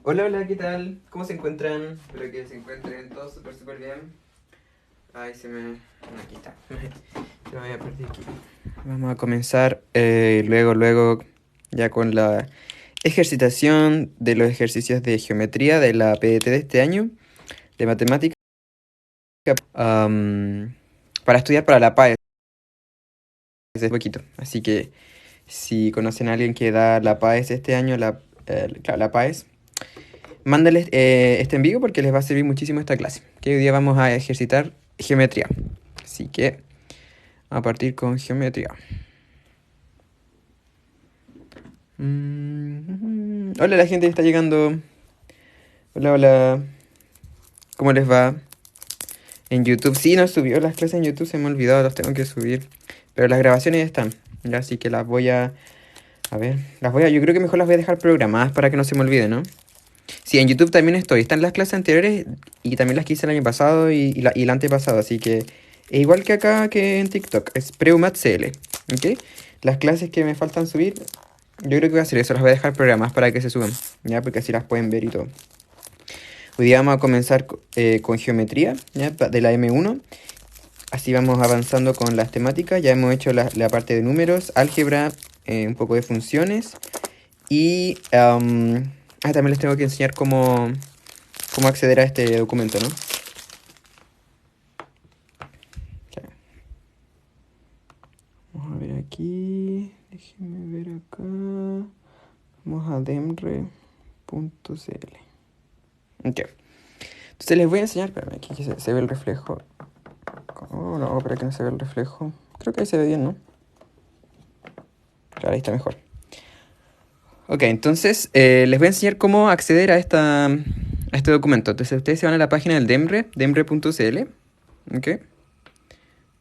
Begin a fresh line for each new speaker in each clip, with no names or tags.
Hola, hola, ¿qué tal? ¿Cómo se encuentran? Espero que se encuentren todos súper bien. Ay, se me... no, aquí está. Se me había perdido aquí. Vamos a comenzar luego, ya con la ejercitación de los ejercicios de geometría de la PDT de este año, de matemática, am, para estudiar para la PAES de poquito. Así que si conocen a alguien que da la PAES este año, claro, la PAES, mándales este en vivo porque les va a servir muchísimo esta clase. Que hoy día vamos a ejercitar geometría. Así que a partir con geometría. Hola la gente que está llegando. Hola, hola. ¿Cómo les va? En YouTube. Sí, no subió las clases en YouTube. Se me ha olvidado, las tengo que subir. Pero las grabaciones ya están. Ya, así que las voy a... A ver, yo creo que mejor las voy a dejar programadas para que no se me olvide, ¿no? Sí, en YouTube también estoy. Están las clases anteriores y también las que hice el año pasado y el antepasado. Así que es igual que acá que en TikTok. Es Preumat CL. ¿Ok? Las clases que me faltan subir, yo creo que voy a hacer eso. Las voy a dejar programadas para que se suban. ¿Ya? Porque así las pueden ver y todo. Hoy día vamos a comenzar con geometría, ¿ya? De la M1. Así vamos avanzando con las temáticas. Ya hemos hecho la parte de números, álgebra, un poco de funciones. Y también les tengo que enseñar cómo acceder a este documento, ¿no? Ok. Vamos a ver aquí. Déjenme ver acá. Vamos a demre.cl. Ok. Entonces les voy a enseñar. Espérame, aquí que se ve el reflejo. Oh, no, para que no se ve el reflejo. Creo que ahí se ve bien, ¿no? Claro, ahí está mejor. Ok, entonces les voy a enseñar cómo acceder a este documento. Entonces ustedes se van a la página del demre, demre.cl. Ok.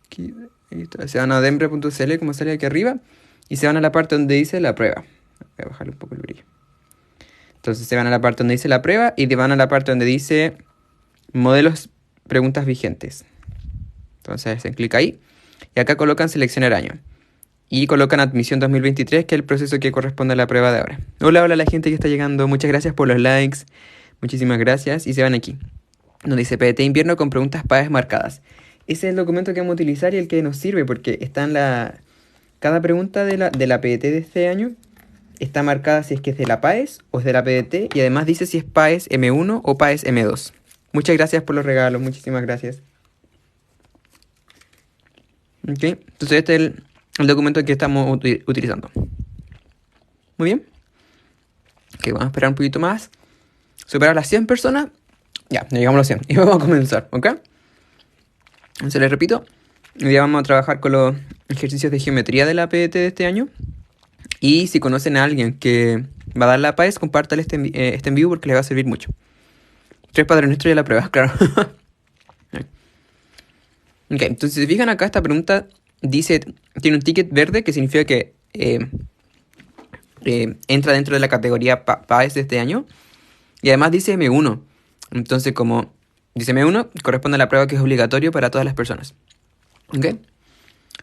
Aquí, ahí está. Se van a demre.cl, como sale aquí arriba, y se van a la parte donde dice la prueba. Voy a bajarle un poco el brillo. Entonces se van a la parte donde dice la prueba y van a la parte donde dice modelos, preguntas vigentes. Entonces hacen clic ahí y acá colocan seleccionar año. Y colocan admisión 2023, que es el proceso que corresponde a la prueba de ahora. Hola, hola a la gente que está llegando. Muchas gracias por los likes. Muchísimas gracias. Y se van aquí, donde dice PDT invierno con preguntas PAES marcadas. Ese es el documento que vamos a utilizar y el que nos sirve porque está en cada pregunta de la PDT de este año está marcada si es que es de la PAES o es de la PDT y además dice si es PAES M1 o PAES M2. Muchas gracias por los regalos, muchísimas gracias. Ok, entonces este es el documento que estamos utilizando. Muy bien. Ok, vamos a esperar un poquito más. Superar las 100 personas. Ya llegamos a los 100 y vamos a comenzar, ¿ok? Entonces les repito, hoy día vamos a trabajar con los ejercicios de geometría de la PDT de este año. Y si conocen a alguien que va a dar la PAES, compártale este en vivo porque les va a servir mucho. 3 Padre Nuestro y la prueba, claro. Ok, entonces si se fijan acá, esta pregunta dice, tiene un ticket verde que significa que entra dentro de la categoría PAES de este año. Y además dice M1. Entonces como dice M1, corresponde a la prueba que es obligatorio para todas las personas. Ok,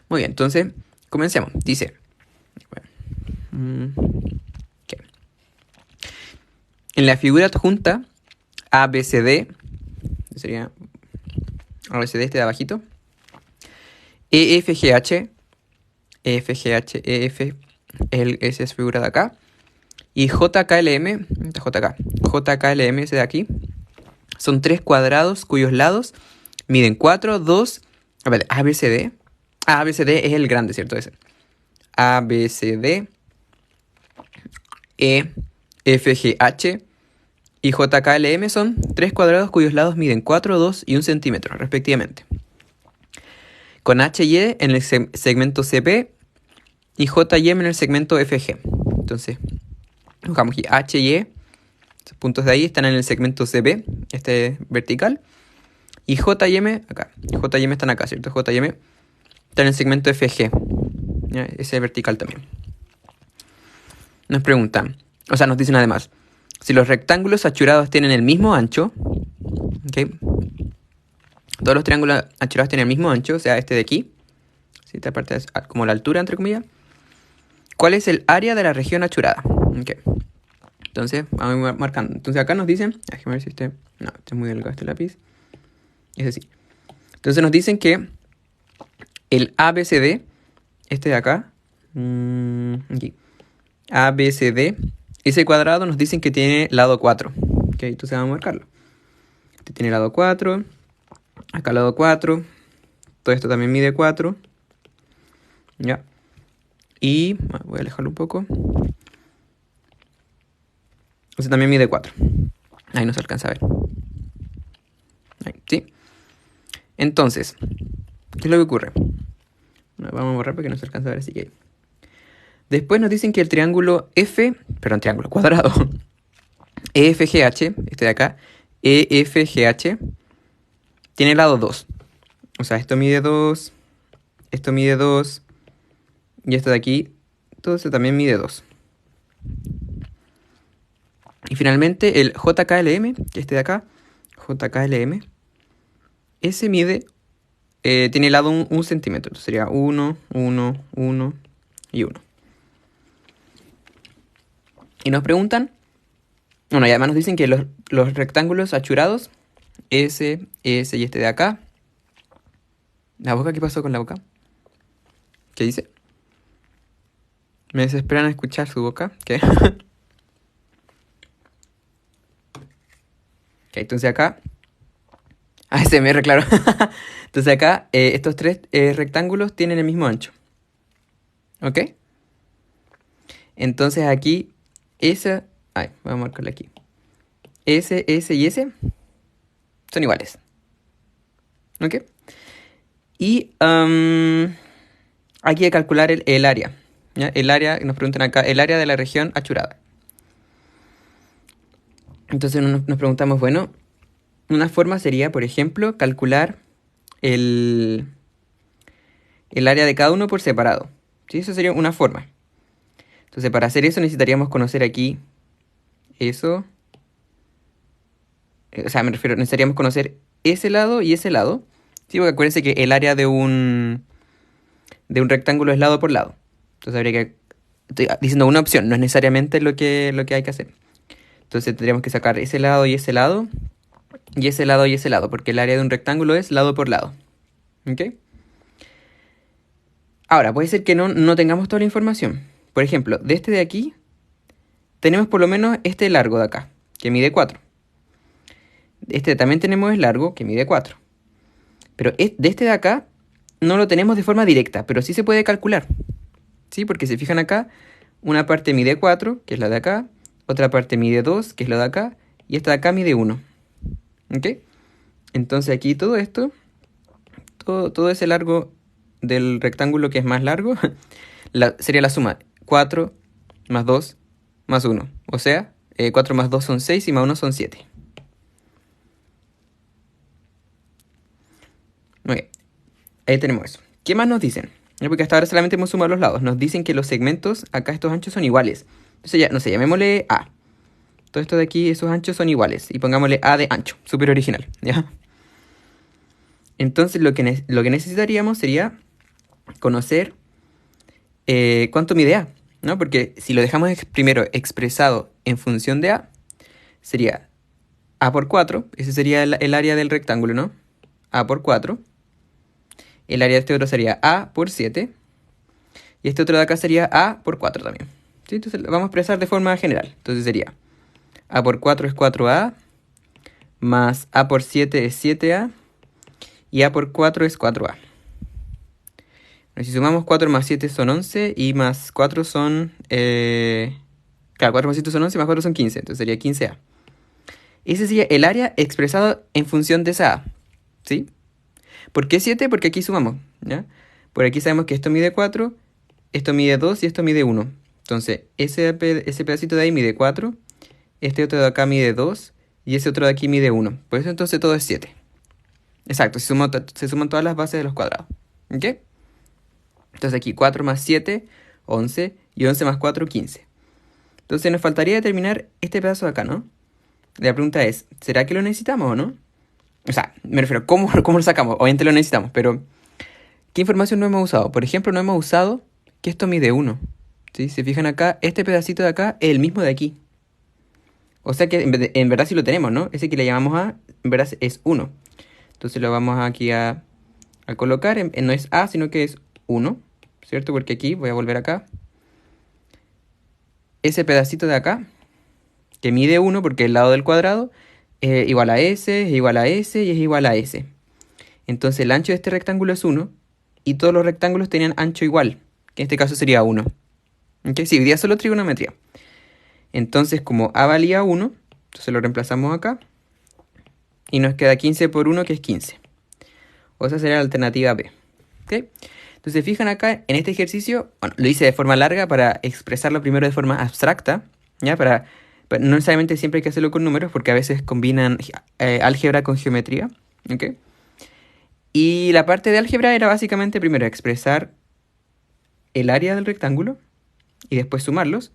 muy bien, entonces comencemos. Dice, okay. En la figura adjunta ABCD, sería ABCD este de abajito, EFGH, EFGH, EF, esa es figura de acá, y JKLM, JKLM ese de aquí, son 3 cuadrados cuyos lados miden 4, 2, a ver, ABCD, ABCD es el grande, ¿cierto? Ese. ABCD, EFGH y JKLM son 3 cuadrados cuyos lados miden 4, 2 y 1 centímetro, respectivamente. Con HY en el segmento CP y JM en el segmento FG. Entonces, buscamos aquí HY, estos puntos de ahí están en el segmento CP, este vertical. Y JM, acá. JM están acá, ¿cierto? JM está en el segmento FG, ¿ya? Ese vertical también. Nos preguntan, o sea, nos dicen además, si los rectángulos achurados tienen el mismo ancho, ¿ok? Todos los triángulos achurados tienen el mismo ancho, o sea, este de aquí, ¿sí? Esta parte es como la altura, entre comillas. ¿Cuál es el área de la región achurada? Okay. Entonces, vamos a ir marcando. Entonces acá nos dicen, déjame ver si este... No, este es muy delgado este lápiz. Es así. Entonces nos dicen que el ABCD, este de acá, aquí, ABCD, ese cuadrado nos dicen que tiene lado 4. Ok, entonces vamos a marcarlo. Este tiene lado 4, acá lado 4, todo esto también mide 4. Ya. Y voy a alejarlo un poco. Este también mide 4. Ahí no se alcanza a ver. Ahí, ¿sí? Entonces, ¿qué es lo que ocurre? Vamos a borrar porque no se alcanza a ver, así que... Después nos dicen que el triángulo triángulo cuadrado, EFGH, este de acá, EFGH, tiene lado 2. O sea, esto mide 2, esto mide 2, y esto de aquí, todo esto también mide 2. Y finalmente el JKLM, que este de acá, JKLM, ese mide, tiene lado 1 centímetro. Entonces sería 1, 1, 1 y 1. Y nos preguntan, bueno, y además nos dicen que los rectángulos achurados, S y este de acá. ¿La boca? ¿Qué pasó con la boca? ¿Qué dice? Me desesperan escuchar su boca. ¿Qué? Ok, entonces acá... ASMR, claro. Entonces acá, estos tres rectángulos tienen el mismo ancho. ¿Ok? Entonces aquí, esa... Ay, voy a marcarle aquí. S y S son iguales. ¿Ok? Y hay que calcular el área. ¿Ya? El área, nos preguntan acá, el área de la región achurada. Entonces nos preguntamos, bueno, una forma sería, por ejemplo, calcular el área de cada uno por separado. ¿Sí? Eso sería una forma. Entonces, para hacer eso necesitaríamos conocer aquí eso. O sea, me refiero, necesitaríamos conocer ese lado y ese lado. Sí, porque acuérdense que el área de un rectángulo es lado por lado. Entonces habría que... Estoy diciendo una opción, no es necesariamente lo que hay que hacer. Entonces tendríamos que sacar ese lado y ese lado. Y ese lado y ese lado, porque el área de un rectángulo es lado por lado. ¿Ok? Ahora, puede ser que no tengamos toda la información. Por ejemplo, de este de aquí, tenemos por lo menos este largo de acá, que mide 4. Este también tenemos el largo, que mide 4. Pero de este de acá, no lo tenemos de forma directa, pero sí se puede calcular. ¿Sí? Porque si fijan acá, una parte mide 4, que es la de acá. Otra parte mide 2, que es la de acá. Y esta de acá mide 1. ¿Ok? Entonces aquí todo esto, todo ese largo del rectángulo que es más largo, sería la suma 4 más 2 más 1. O sea, 4 más 2 son 6 y más 1 son 7. Ok, ahí tenemos eso. ¿Qué más nos dicen? Porque hasta ahora solamente hemos sumado los lados. Nos dicen que los segmentos, acá estos anchos son iguales. Entonces ya, no sé, llamémosle A. Todo esto de aquí, esos anchos son iguales. Y pongámosle A de ancho, súper original, ¿ya? Entonces lo que necesitaríamos sería conocer cuánto mide A, ¿no? Porque si lo dejamos primero expresado en función de A, sería A por 4. Ese sería el área del rectángulo, ¿no? A por 4. El área de este otro sería A por 7. Y este otro de acá sería A por 4 también. ¿Sí? Entonces lo vamos a expresar de forma general. Entonces sería A por 4 es 4A, más A por 7 es 7A, y A por 4 es 4A. Bueno, si sumamos 4 más 7 son 11, y más 4 son... claro, 4 más 7 son 11, más 4 son 15, entonces sería 15A. Ese sería el área expresado en función de esa A, ¿sí? ¿Por qué 7? Porque aquí sumamos, ¿ya? Por aquí sabemos que esto mide 4, esto mide 2 y esto mide 1. Entonces, ese pedacito de ahí mide 4, este otro de acá mide 2 y ese otro de aquí mide 1. Por eso entonces todo es 7. Exacto, se suman todas las bases de los cuadrados. ¿Ok? Entonces aquí 4 más 7, 11, y 11 más 4, 15. Entonces nos faltaría determinar este pedazo de acá, ¿no? La pregunta es, ¿será que lo necesitamos o no? O sea, me refiero, ¿cómo lo sacamos? Obviamente lo necesitamos, pero ¿qué información no hemos usado? Por ejemplo, no hemos usado que esto mide 1. ¿Sí? Si se fijan acá, este pedacito de acá es el mismo de aquí. O sea que en verdad sí lo tenemos, ¿no? Ese que le llamamos A, en verdad es 1. Entonces lo vamos aquí a colocar. No es A, sino que es 1, ¿cierto? Porque aquí, voy a volver acá. Ese pedacito de acá, que mide 1 porque el lado del cuadrado, es igual a S, es igual a S y es igual a S. Entonces el ancho de este rectángulo es 1 y todos los rectángulos tenían ancho igual, que en este caso sería 1. ¿Ok? Si hoy día solo trigonometría. Entonces como A valía 1, entonces lo reemplazamos acá y nos queda 15 por 1, que es 15. O esa sería la alternativa B. ¿Ok? Entonces fijan acá en este ejercicio, bueno, lo hice de forma larga para expresarlo primero de forma abstracta, ¿ya? No necesariamente siempre hay que hacerlo con números porque a veces combinan álgebra con geometría, ¿ok? Y la parte de álgebra era básicamente primero expresar el área del rectángulo y después sumarlos.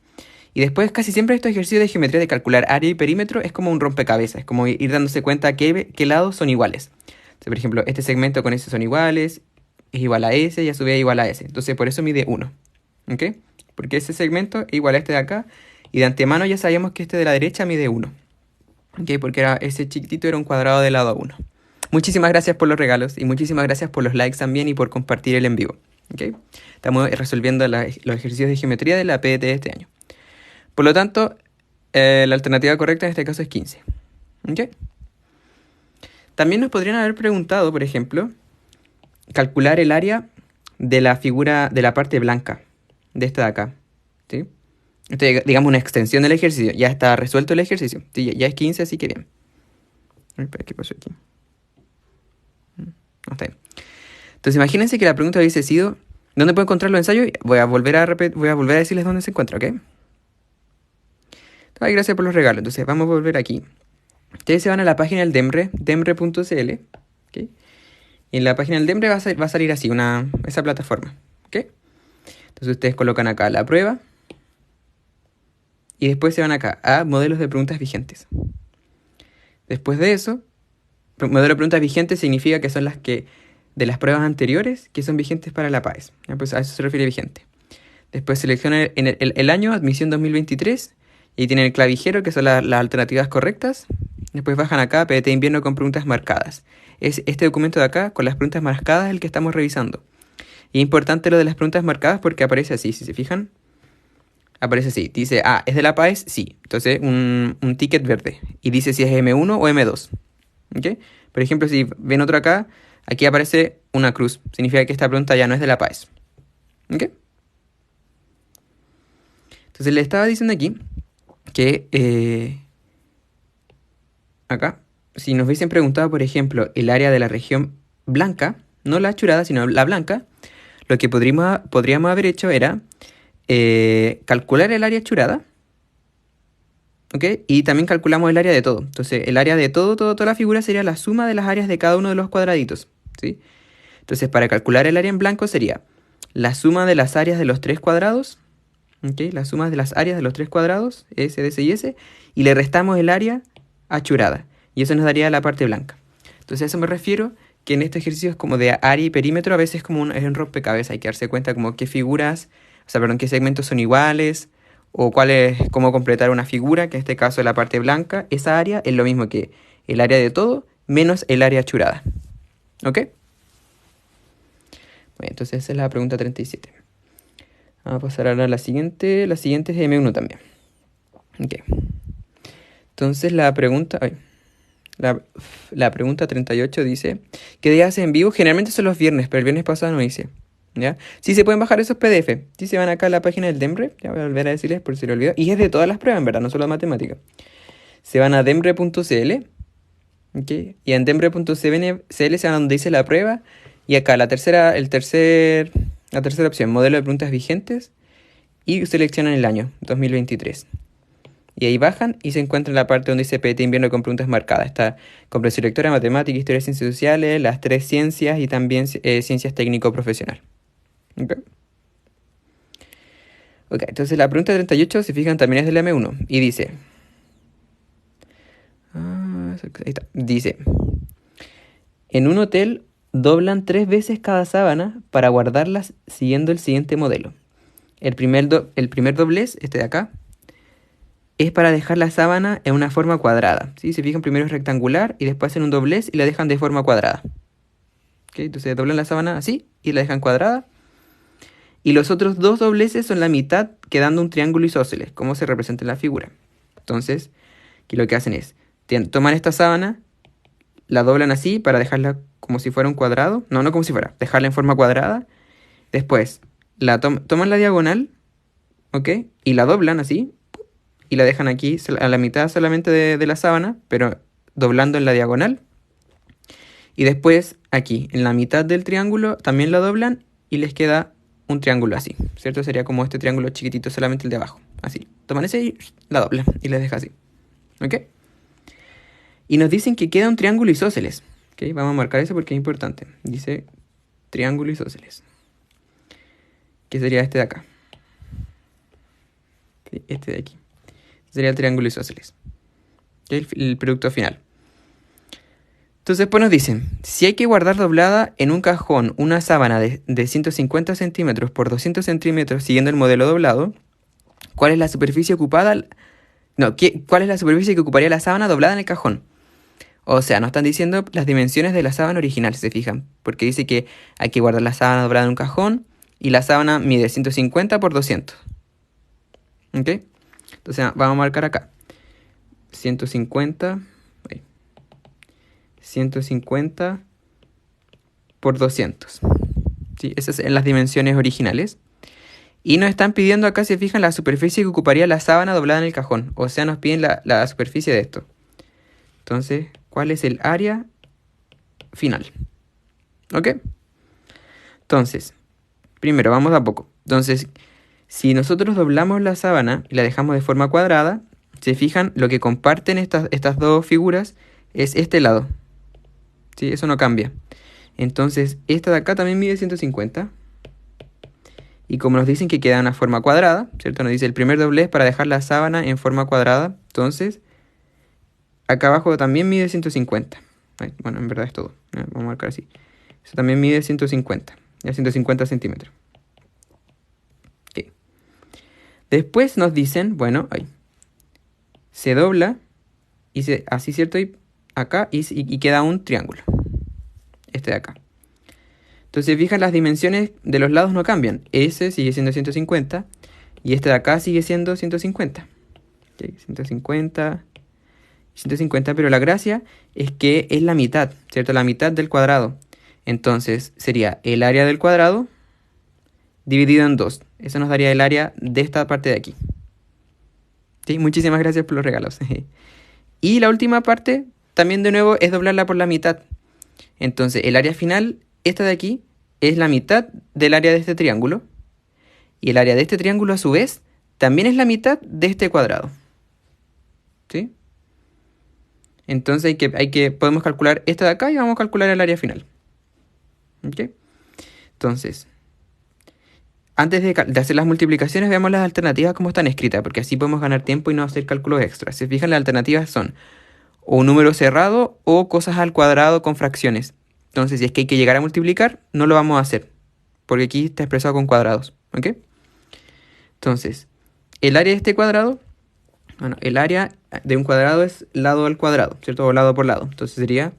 Y después casi siempre estos ejercicios de geometría de calcular área y perímetro es como un rompecabezas, es como ir dándose cuenta qué lados son iguales. Entonces, por ejemplo, este segmento con ese son iguales, es igual a S y a su vez igual a S. Entonces por eso mide 1. ¿Ok? Porque ese segmento es igual a este de acá y de antemano ya sabíamos que este de la derecha mide 1. ¿Ok? Porque ese chiquitito era un cuadrado de lado a 1. Muchísimas gracias por los regalos y muchísimas gracias por los likes también y por compartir el en vivo. ¿Ok? Estamos resolviendo los ejercicios de geometría de la PDT de este año. Por lo tanto, la alternativa correcta en este caso es 15. ¿Ok? También nos podrían haber preguntado, por ejemplo, calcular el área de la figura de la parte blanca de esta de acá. ¿Sí? Esto es, digamos, una extensión del ejercicio. Ya está resuelto el ejercicio. Sí, ya es 15, así que bien. Espera, ¿qué pasó aquí? No, está bien. Entonces imagínense que la pregunta hubiese sido ¿dónde puedo encontrar los ensayos? Voy a volver a decirles dónde se encuentra, ¿ok? Ay, gracias por los regalos. Entonces vamos a volver aquí. Ustedes se van a la página del DEMRE, demre.cl, ¿ok? Y en la página del DEMRE va a salir así, esa plataforma, ¿ok? Entonces ustedes colocan acá la prueba y después se van acá a modelos de preguntas vigentes. Después de eso, modelo de preguntas vigentes significa que son las que de las pruebas anteriores que son vigentes para la PAES. Pues a eso se refiere vigente. Después selecciona el año, admisión 2023, y tienen el clavijero, que son las alternativas correctas. Después bajan acá, PDT invierno con preguntas marcadas. Es este documento de acá, con las preguntas marcadas, el que estamos revisando. Y es importante lo de las preguntas marcadas porque aparece así, si se fijan. Aparece así, dice, ¿es de la PAES? Sí. Entonces, un ticket verde. Y dice si es M1 o M2. ¿Ok? Por ejemplo, si ven otro acá, aquí aparece una cruz. Significa que esta pregunta ya no es de la PAES. ¿Ok? Entonces le estaba diciendo aquí que acá, si nos hubiesen preguntado, por ejemplo, el área de la región blanca, no la achurada, sino la blanca, lo que podríamos haber hecho era calcular el área achurada, ¿ok? Y también calculamos el área de todo. Entonces, el área de toda la figura sería la suma de las áreas de cada uno de los cuadraditos, ¿sí? Entonces, para calcular el área en blanco sería la suma de las áreas de los tres cuadrados, ¿ok? La suma de las áreas de los tres cuadrados, S, DS y S, y le restamos el área achurada. Y eso nos daría la parte blanca. Entonces, a eso me refiero, que en este ejercicio es como de área y perímetro, a veces es como es un rompecabezas. Hay que darse cuenta como qué figuras, qué segmentos son iguales, o cómo completar una figura, que en este caso es la parte blanca. Esa área es lo mismo que el área de todo, menos el área achurada. ¿Ok? Bueno, entonces esa es la pregunta 37. Vamos a pasar ahora a la siguiente. La siguiente es M1 también. Ok. Entonces la pregunta... La pregunta 38 dice, ¿qué días haces en vivo? Generalmente son los viernes, pero el viernes pasado no hice. ¿Ya? Sí se pueden bajar esos PDF. Sí se van acá a la página del DEMRE. Ya voy a volver a decirles por si lo olvido. Y es de todas las pruebas, en verdad, no solo de matemática. Se van a demre.cl. ¿Okay? Y en demre.cl se van a donde dice la prueba. Y acá la tercera opción, modelo de preguntas vigentes. Y seleccionan el año, 2023. Y ahí bajan y se encuentra en la parte donde dice PDT invierno con preguntas marcadas. Está comprensión lectora, matemática, historia de ciencias sociales, las tres ciencias y también ciencias técnico-profesional. Ok, entonces la pregunta 38, si fijan, también es del M1. Y dice... ahí está. Dice... En un hotel doblan 3 veces cada sábana para guardarlas siguiendo el siguiente modelo. El primer doblez, este de acá, es para dejar la sábana en una forma cuadrada. ¿Sí? Se fijan, primero es rectangular y después hacen un doblez y la dejan de forma cuadrada. ¿Okay? Entonces doblan la sábana así y la dejan cuadrada. Y los otros dos dobleces son la mitad, quedando un triángulo isósceles, como se representa en la figura. Entonces, aquí lo que hacen es, toman esta sábana, la doblan así para dejarla como si fuera un cuadrado. No, no como si fuera, dejarla en forma cuadrada. Después, toman la diagonal, ¿ok? Y la doblan así, y la dejan aquí a la mitad solamente de la sábana, pero doblando en la diagonal. Y después, aquí, en la mitad del triángulo, también la doblan y les queda un triángulo así, ¿cierto? Sería como este triángulo chiquitito, solamente el de abajo, así. Toman ese y la doblan y les deja así, ¿ok? Y nos dicen que queda un triángulo isósceles, ¿ok? Vamos a marcar eso porque es importante. Dice triángulo isósceles, que sería este de acá, ¿okay? Este de aquí. Sería el triángulo isósceles, ¿okay? El producto final. Entonces después nos dicen, si hay que guardar doblada en un cajón una sábana de 150 centímetros por 200 centímetros siguiendo el modelo doblado, ¿cuál es la superficie ocupada? No, ¿cuál es la superficie que ocuparía la sábana doblada en el cajón? O sea, nos están diciendo las dimensiones de la sábana original, si se fijan. Porque dice que hay que guardar la sábana doblada en un cajón y la sábana mide 150 por 200. ¿Ok? Entonces vamos a marcar acá. 150 por 200. ¿Sí? Esas son las dimensiones originales. Y nos están pidiendo acá, si se fijan, la superficie que ocuparía la sábana doblada en el cajón. O sea, nos piden la superficie de esto. Entonces, ¿cuál es el área final? ¿Ok? Entonces, primero, vamos a poco. Entonces, si nosotros doblamos la sábana y la dejamos de forma cuadrada, se fijan, lo que comparten estas dos figuras es este lado. ¿Sí? Eso no cambia. Entonces, esta de acá también mide 150. Y como nos dicen que queda en una forma cuadrada, ¿cierto? Nos dice el primer doblez para dejar la sábana en forma cuadrada. Entonces, acá abajo también mide 150. Bueno, en verdad es todo. Vamos a marcar así. Eso también mide 150. Ya 150 centímetros. Okay. Después nos dicen, bueno, se dobla y así, ¿cierto? Y acá y queda un triángulo. Este de acá. Entonces, fijan, las dimensiones de los lados no cambian. Ese sigue siendo 150 y este de acá sigue siendo 150. Okay, 150, pero la gracia es que es la mitad, ¿cierto? La mitad del cuadrado. Entonces, sería el área del cuadrado dividido en 2. Eso nos daría el área de esta parte de aquí. ¿Sí? Muchísimas gracias por los regalos. Y la última parte, también de nuevo, es doblarla por la mitad. Entonces, el área final, esta de aquí, es la mitad del área de este triángulo. Y el área de este triángulo, a su vez, también es la mitad de este cuadrado. ¿Sí? Entonces, podemos calcular esta de acá y vamos a calcular el área final. ¿Ok? Entonces, antes de hacer las multiplicaciones, veamos las alternativas como están escritas, porque así podemos ganar tiempo y no hacer cálculos extras. Si se fijan, las alternativas son o un número cerrado o cosas al cuadrado con fracciones. Entonces, si es que hay que llegar a multiplicar, no lo vamos a hacer, porque aquí está expresado con cuadrados. ¿Ok? Entonces, el área de este cuadrado, bueno, el área de un cuadrado es lado al cuadrado, ¿cierto? O lado por lado. Entonces sería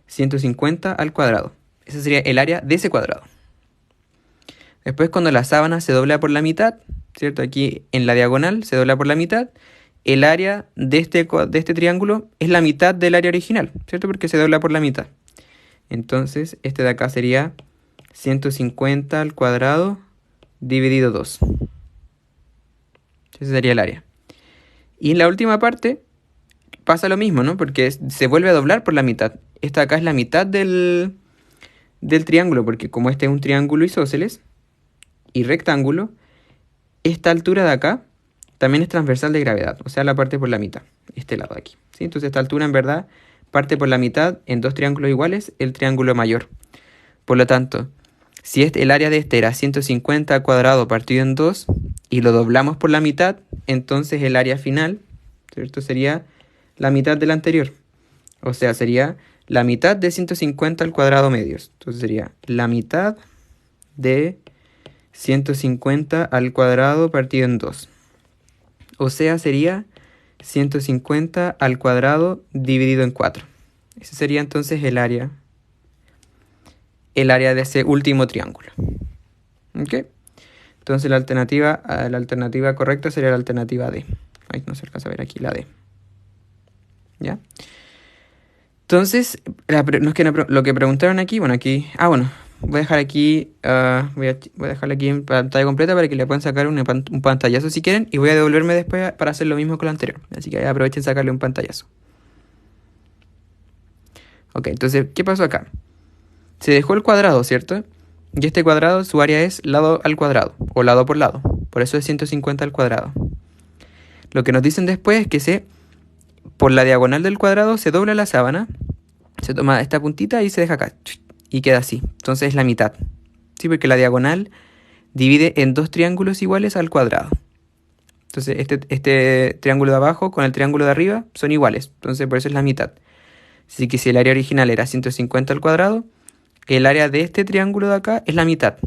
150 al cuadrado. Ese sería el área de ese cuadrado. Después, cuando la sábana se dobla por la mitad, ¿cierto? Aquí en la diagonal se dobla por la mitad. El área de este triángulo es la mitad del área original, ¿cierto? Porque se dobla por la mitad. Entonces, este de acá sería 150 al cuadrado dividido 2. Ese sería el área. Y en la última parte pasa lo mismo, ¿no? Porque se vuelve a doblar por la mitad. Esta de acá es la mitad del triángulo, porque como este es un triángulo isósceles y rectángulo, esta altura de acá también es transversal de gravedad, o sea, la parte por la mitad, este lado de aquí. ¿Sí? Entonces esta altura en verdad parte por la mitad en dos triángulos iguales, el triángulo mayor. Por lo tanto, si el área de este era 150 al cuadrado partido en 2 y lo doblamos por la mitad, entonces el área final, ¿cierto? Sería la mitad del anterior. O sea, sería la mitad de 150 al cuadrado medios. Entonces sería la mitad de 150 al cuadrado partido en 2. O sea, sería 150 al cuadrado dividido en 4. Ese sería entonces el área de ese último triángulo. ¿Ok? Entonces la alternativa correcta sería la alternativa D. Ahí no se alcanza a ver aquí la D. ¿Ya? Entonces, lo que preguntaron aquí, bueno, aquí... bueno, voy a dejar aquí, voy a dejarle aquí en pantalla completa para que le puedan sacar un pantallazo si quieren. Y voy a devolverme después para hacer lo mismo con lo anterior. Así que aprovechen sacarle un pantallazo. Ok, entonces, ¿qué pasó acá? Se dejó el cuadrado, ¿cierto? Y este cuadrado, su área es lado al cuadrado, o lado por lado. Por eso es 150 al cuadrado. Lo que nos dicen después es que por la diagonal del cuadrado se dobla la sábana, se toma esta puntita y se deja acá. Y queda así. Entonces es la mitad. Sí, porque la diagonal divide en dos triángulos iguales al cuadrado. Entonces este triángulo de abajo con el triángulo de arriba son iguales. Entonces por eso es la mitad. Así que si el área original era 150 al cuadrado, el área de este triángulo de acá es la mitad.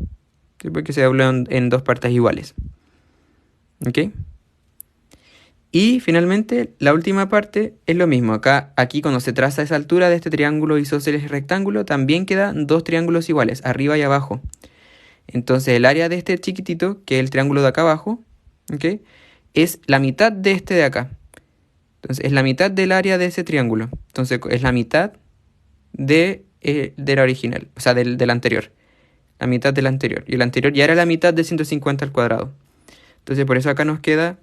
¿Sí? Porque se dobla en dos partes iguales. ¿Ok? Y finalmente, la última parte es lo mismo. Aquí cuando se traza esa altura de este triángulo isósceles rectángulo, también quedan dos triángulos iguales, arriba y abajo. Entonces el área de este chiquitito, que es el triángulo de acá abajo, ¿okay? Es la mitad de este de acá. Entonces es la mitad del área de ese triángulo. Entonces es la mitad de la original, o sea, del anterior. La mitad del anterior. Y el anterior ya era la mitad de 150 al cuadrado. Entonces por eso acá nos queda...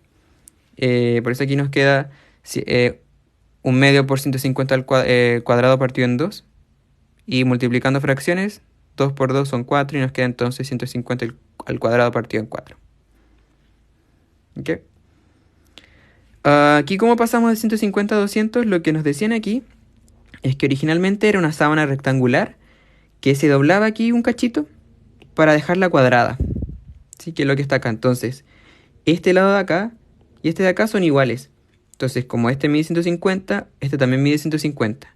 por eso aquí nos queda 1/2 por 150 al cuadrado partido en 2. Y multiplicando fracciones, 2 por 2 son 4 y nos queda entonces 150 al cuadrado partido en 4. ¿Ok? Aquí como pasamos de 150 a 200, lo que nos decían aquí es que originalmente era una sábana rectangular que se doblaba aquí un cachito para dejarla cuadrada. ¿Sí? Que es lo que está acá. Entonces, este lado de acá y este de acá son iguales. Entonces, como este mide 150, este también mide 150.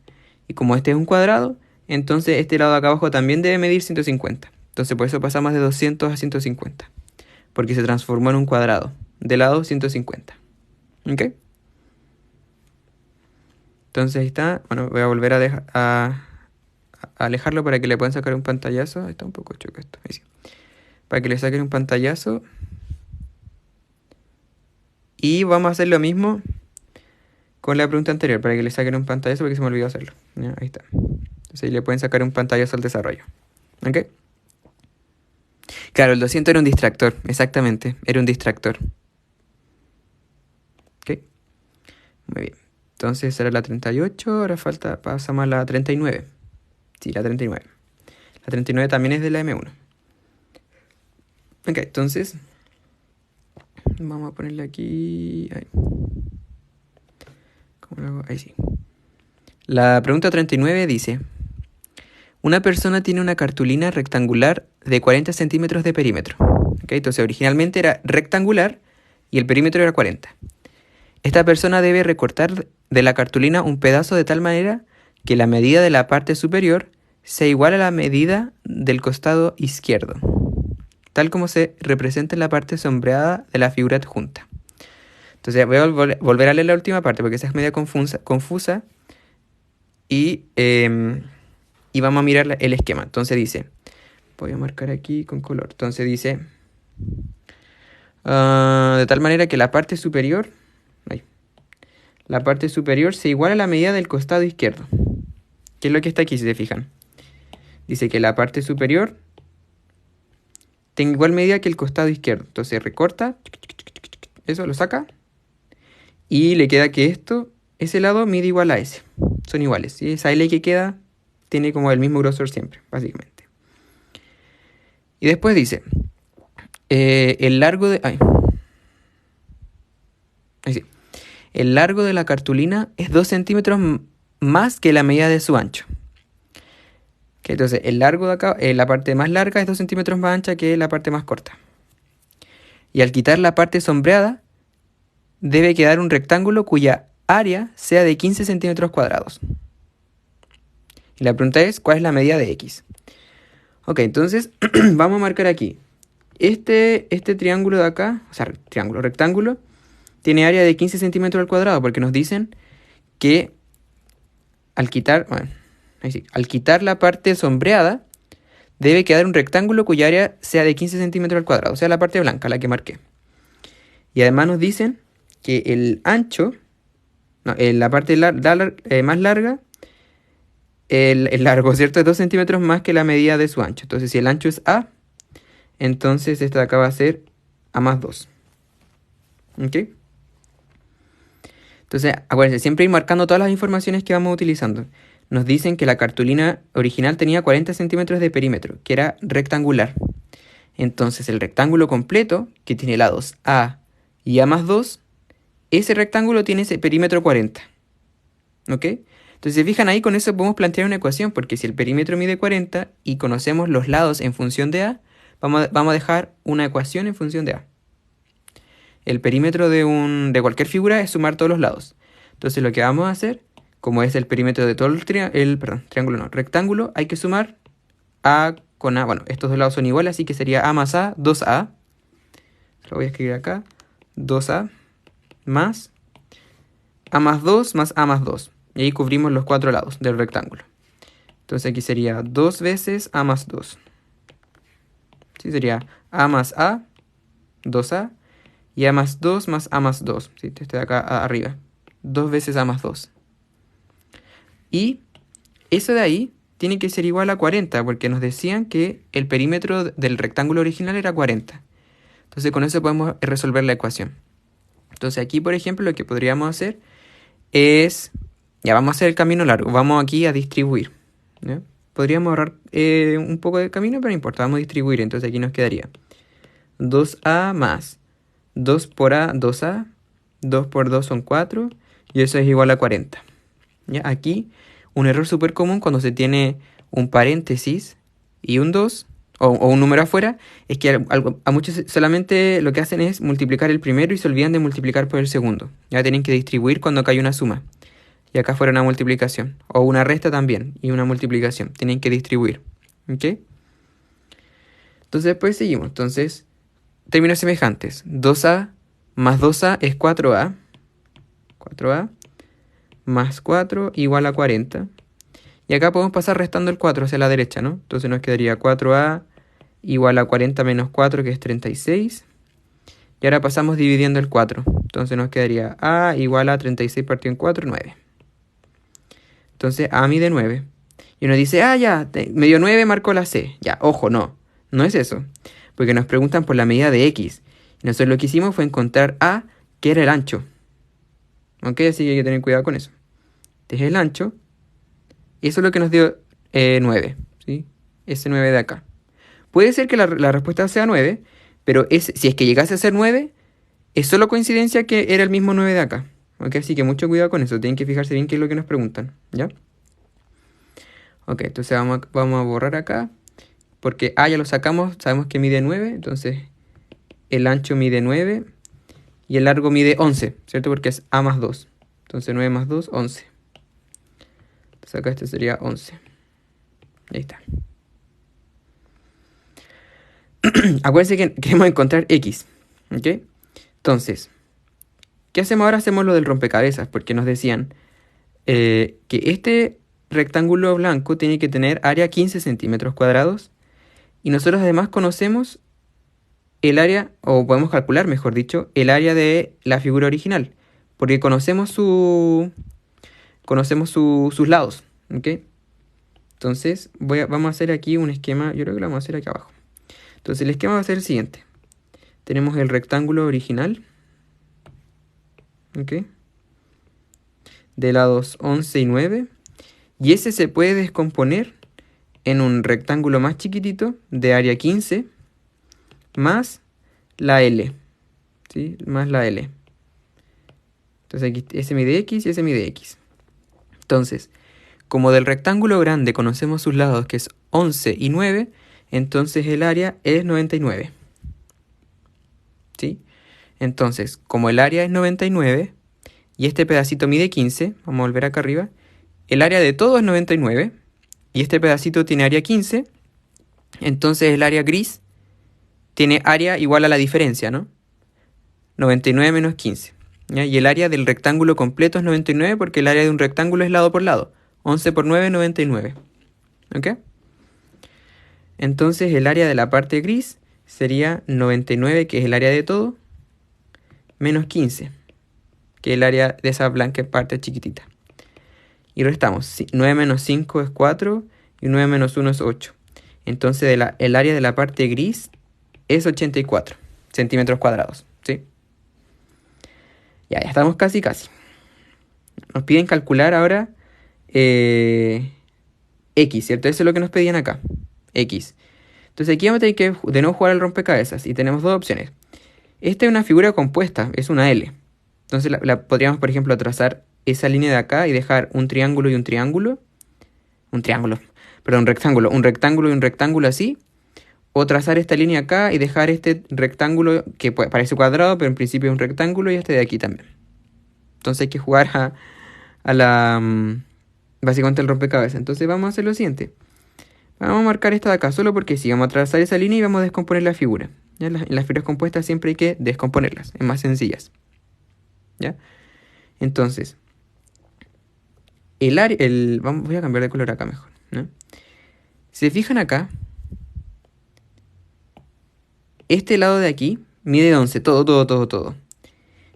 Y como este es un cuadrado, entonces este lado de acá abajo también debe medir 150. Entonces, por eso pasamos de 200 a 150. Porque se transformó en un cuadrado. De lado 150. ¿Ok? Entonces ahí está. Bueno, voy a volver a alejarlo para que le puedan sacar un pantallazo. Ahí está un poco choco esto. Ahí sí. Para que le saquen un pantallazo. Y vamos a hacer lo mismo con la pregunta anterior, para que le saquen un pantallazo porque se me olvidó hacerlo. ¿Ya? Ahí está. Entonces ahí le pueden sacar un pantallazo al desarrollo. ¿Ok? Claro, el 200 era un distractor, exactamente, era un distractor. ¿Ok? Muy bien. Entonces era la 38, ahora pasamos a la 39. Sí, la 39. La 39 también es de la M1. Ok, entonces vamos a ponerle aquí... Ahí. ¿Cómo lo hago? Ahí sí. La pregunta 39 dice: una persona tiene una cartulina rectangular de 40 centímetros de perímetro. ¿Okay? Entonces originalmente era rectangular y el perímetro era 40. Esta persona debe recortar de la cartulina un pedazo de tal manera que la medida de la parte superior sea igual a la medida del costado izquierdo, tal como se representa en la parte sombreada de la figura adjunta. Entonces voy a volver a leer la última parte porque esa es media confusa y vamos a mirar el esquema. Entonces dice, voy a marcar aquí con color. Entonces dice, de tal manera que la parte superior sea igual a la medida del costado izquierdo. ¿Qué es lo que está aquí, si se fijan? Dice que la parte superior tenga igual medida que el costado izquierdo. Entonces recorta, eso lo saca, y le queda que ese lado mide igual a ese. Son iguales. ¿Sí? Esa L que queda tiene como el mismo grosor siempre, básicamente. Y después dice, el largo de... ahí sí. El largo de la cartulina es 2 centímetros más que la medida de su ancho. Okay, entonces, el largo de acá, la parte más larga es 2 centímetros más ancha que la parte más corta. Y al quitar la parte sombreada, debe quedar un rectángulo cuya área sea de 15 centímetros cuadrados. Y la pregunta es, ¿cuál es la medida de X? Ok, entonces, vamos a marcar aquí. Este triángulo de acá, o sea, rectángulo, tiene área de 15 centímetros al cuadrado, porque nos dicen que al quitar, bueno, ahí sí, al quitar la parte sombreada, debe quedar un rectángulo cuya área sea de 15 centímetros al cuadrado, o sea, la parte blanca, la que marqué. Y además nos dicen que el ancho, no, la parte más larga, el largo, ¿cierto? Es 2 centímetros más que la medida de su ancho. Entonces, si el ancho es A, entonces esta de acá va a ser A más 2. ¿Ok? Entonces, acuérdense, siempre ir marcando todas las informaciones que vamos utilizando. Nos dicen que la cartulina original tenía 40 centímetros de perímetro, que era rectangular. Entonces, el rectángulo completo, que tiene lados A y A más 2, ese rectángulo tiene ese perímetro 40. ¿Ok? Entonces, si se fijan ahí, con eso podemos plantear una ecuación, porque si el perímetro mide 40 y conocemos los lados en función de A, vamos a dejar una ecuación en función de A. El perímetro de cualquier figura es sumar todos los lados. Entonces, lo que vamos a hacer, como es el perímetro de todo el rectángulo, hay que sumar A con A. Bueno, estos dos lados son iguales, así que sería A más A, 2A. Lo voy a escribir acá. 2A más A más 2 más A más 2. Y ahí cubrimos los 4 lados del rectángulo. Entonces aquí sería 2 veces A más 2. ¿Sí? Sería A más A, 2A, y A más 2 más A más 2. ¿Sí? Este de acá arriba. 2 veces A más 2. Y eso de ahí tiene que ser igual a 40, porque nos decían que el perímetro del rectángulo original era 40. Entonces con eso podemos resolver la ecuación. Entonces aquí, por ejemplo, lo que podríamos hacer es... Ya, vamos a hacer el camino largo. Vamos aquí a distribuir. ¿Ya? Podríamos ahorrar un poco de camino, pero no importa. Vamos a distribuir. Entonces aquí nos quedaría 2A más 2 por A, 2A. 2 por 2 son 4. Y eso es igual a 40. ¿Ya? Aquí, un error súper común cuando se tiene un paréntesis y un 2, o un número afuera, es que a muchos solamente lo que hacen es multiplicar el primero y se olvidan de multiplicar por el segundo. Ya tienen que distribuir cuando acá hay una suma. Y acá fuera una multiplicación. O una resta también. Y una multiplicación. Tienen que distribuir. ¿Ok? Entonces después seguimos. Entonces, términos semejantes. 2A más 2A es 4A. 4A más 4 igual a 40. Y acá podemos pasar restando el 4 hacia la derecha, ¿no? Entonces nos quedaría 4A igual a 40 menos 4, que es 36. Y ahora pasamos dividiendo el 4. Entonces nos quedaría A igual a 36 partido en 4, 9. Entonces A mide 9. Y uno dice, ya, me dio 9, marcó la C. Ya, ojo, no es eso. Porque nos preguntan por la medida de X. Y nosotros lo que hicimos fue encontrar A, que era el ancho. ¿Ok? Así que hay que tener cuidado con eso. Este es el ancho. Y eso es lo que nos dio 9. ¿Sí? Ese 9 de acá. Puede ser que la respuesta sea 9, pero si es que llegase a ser 9, es solo coincidencia que era el mismo 9 de acá. ¿Ok? Así que mucho cuidado con eso. Tienen que fijarse bien qué es lo que nos preguntan. ¿Ya? Ok, entonces vamos a borrar acá. Porque A ya lo sacamos. Sabemos que mide 9. Entonces el ancho mide 9. Y el largo mide 11. ¿Cierto? Porque es A más 2. Entonces 9 más 2, 11. Entonces acá este sería 11. Ahí está. Acuérdense que queremos encontrar X. ¿Ok? Entonces... ¿qué hacemos ahora? Hacemos lo del rompecabezas, porque nos decían que este rectángulo blanco tiene que tener área 15 centímetros cuadrados. Y nosotros además conocemos el área, o podemos calcular, mejor dicho, el área de la figura original. Porque conocemos sus lados. ¿Ok? Entonces, vamos a hacer aquí un esquema. Yo creo que lo vamos a hacer aquí abajo. Entonces, el esquema va a ser el siguiente. Tenemos el rectángulo original. ¿Ok? De lados 11 y 9. Y ese se puede descomponer en un rectángulo más chiquitito de área 15 más la L. ¿Sí? Más la L. Entonces aquí ese mide X y ese mide X. Entonces, como del rectángulo grande conocemos sus lados, que es 11 y 9, entonces el área es 99. ¿Sí? Entonces, como el área es 99 y este pedacito mide 15, vamos a volver acá arriba, el área de todo es 99 y este pedacito tiene área 15, entonces el área gris tiene área igual a la diferencia, ¿no? 99 menos 15. ¿ya? Y el área del rectángulo completo es 99 porque el área de un rectángulo es lado por lado. 11 por 9, 99. ¿Ok? Entonces el área de la parte gris sería 99, que es el área de todo, menos 15, que es el área de esa blanca parte chiquitita. Y restamos. 9 menos 5 es 4 y 9 menos 1 es 8. Entonces el área de la parte gris es 84 centímetros cuadrados. ¿Sí? Ya estamos casi. Nos piden calcular ahora X, ¿cierto? Eso es lo que nos pedían acá. X. Entonces aquí vamos a tener que de nuevo jugar al rompecabezas. Y tenemos dos opciones. Esta es una figura compuesta, es una L. Entonces podríamos, por ejemplo, trazar esa línea de acá y dejar un triángulo y un triángulo. Un rectángulo. Un rectángulo y un rectángulo así. O trazar esta línea acá y dejar este rectángulo que parece cuadrado, pero en principio es un rectángulo, y este de aquí también. Entonces hay que jugar a la... básicamente el rompecabezas. Entonces vamos a hacer lo siguiente. Vamos a marcar esta de acá solo porque sí, vamos a trazar esa línea y vamos a descomponer la figura. ¿Ya? En las figuras compuestas siempre hay que descomponerlas, es más sencillas. ¿Ya? Entonces, el área... voy a cambiar de color acá mejor, ¿no? Si se fijan acá, este lado de aquí mide 11, todo.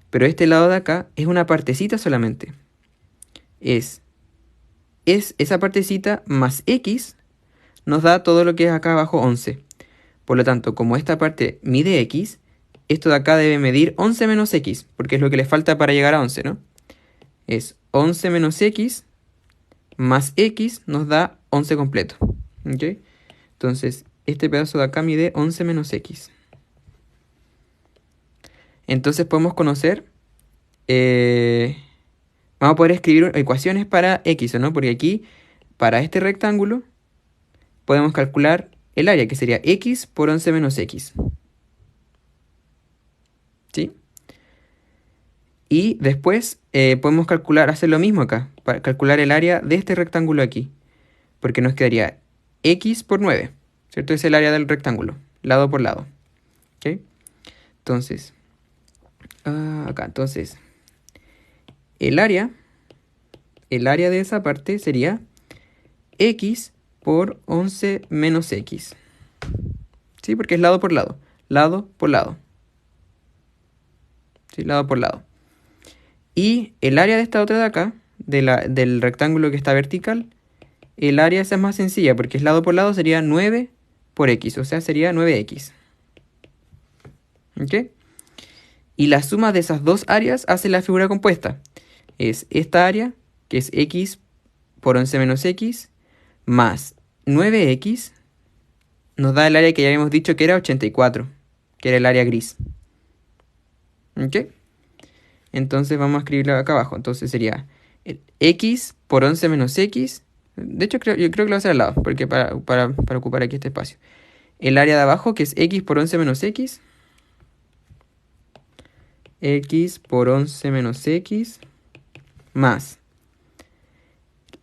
Pero este lado de acá es una partecita solamente. Es esa partecita más X nos da todo lo que es acá abajo 11. Por lo tanto, como esta parte mide X, esto de acá debe medir 11 menos X, porque es lo que le falta para llegar a 11, ¿no? Es 11 menos X más X nos da 11 completo. ¿Ok? Entonces, este pedazo de acá mide 11 menos X. Entonces podemos conocer... vamos a poder escribir ecuaciones para X, ¿no? Porque aquí, para este rectángulo, podemos calcular el área, que sería X por 11 menos X. ¿Sí? Y después podemos hacer lo mismo acá, para calcular el área de este rectángulo aquí. Porque nos quedaría X por 9, ¿cierto? Es el área del rectángulo, lado por lado. ¿Ok? Entonces, acá, entonces, el área de esa parte sería X por 11 menos X. ¿Sí? Porque es lado por lado. Lado por lado. ¿Sí? Lado por lado. Y el área de esta otra de acá, del rectángulo que está vertical, el área esa es más sencilla, porque es lado por lado, sería 9 por X. O sea, sería 9X. ¿Ok? Y la suma de esas dos áreas hace la figura compuesta. Es esta área, que es X por 11 menos X, más 9X, nos da el área que ya habíamos dicho que era 84, que era el área gris. ¿Ok? Entonces vamos a escribirlo acá abajo. Entonces sería el X por 11 menos X. De hecho, yo creo que lo voy a hacer al lado, porque para ocupar aquí este espacio. El área de abajo, que es X por 11 menos X. X por 11 menos X. Más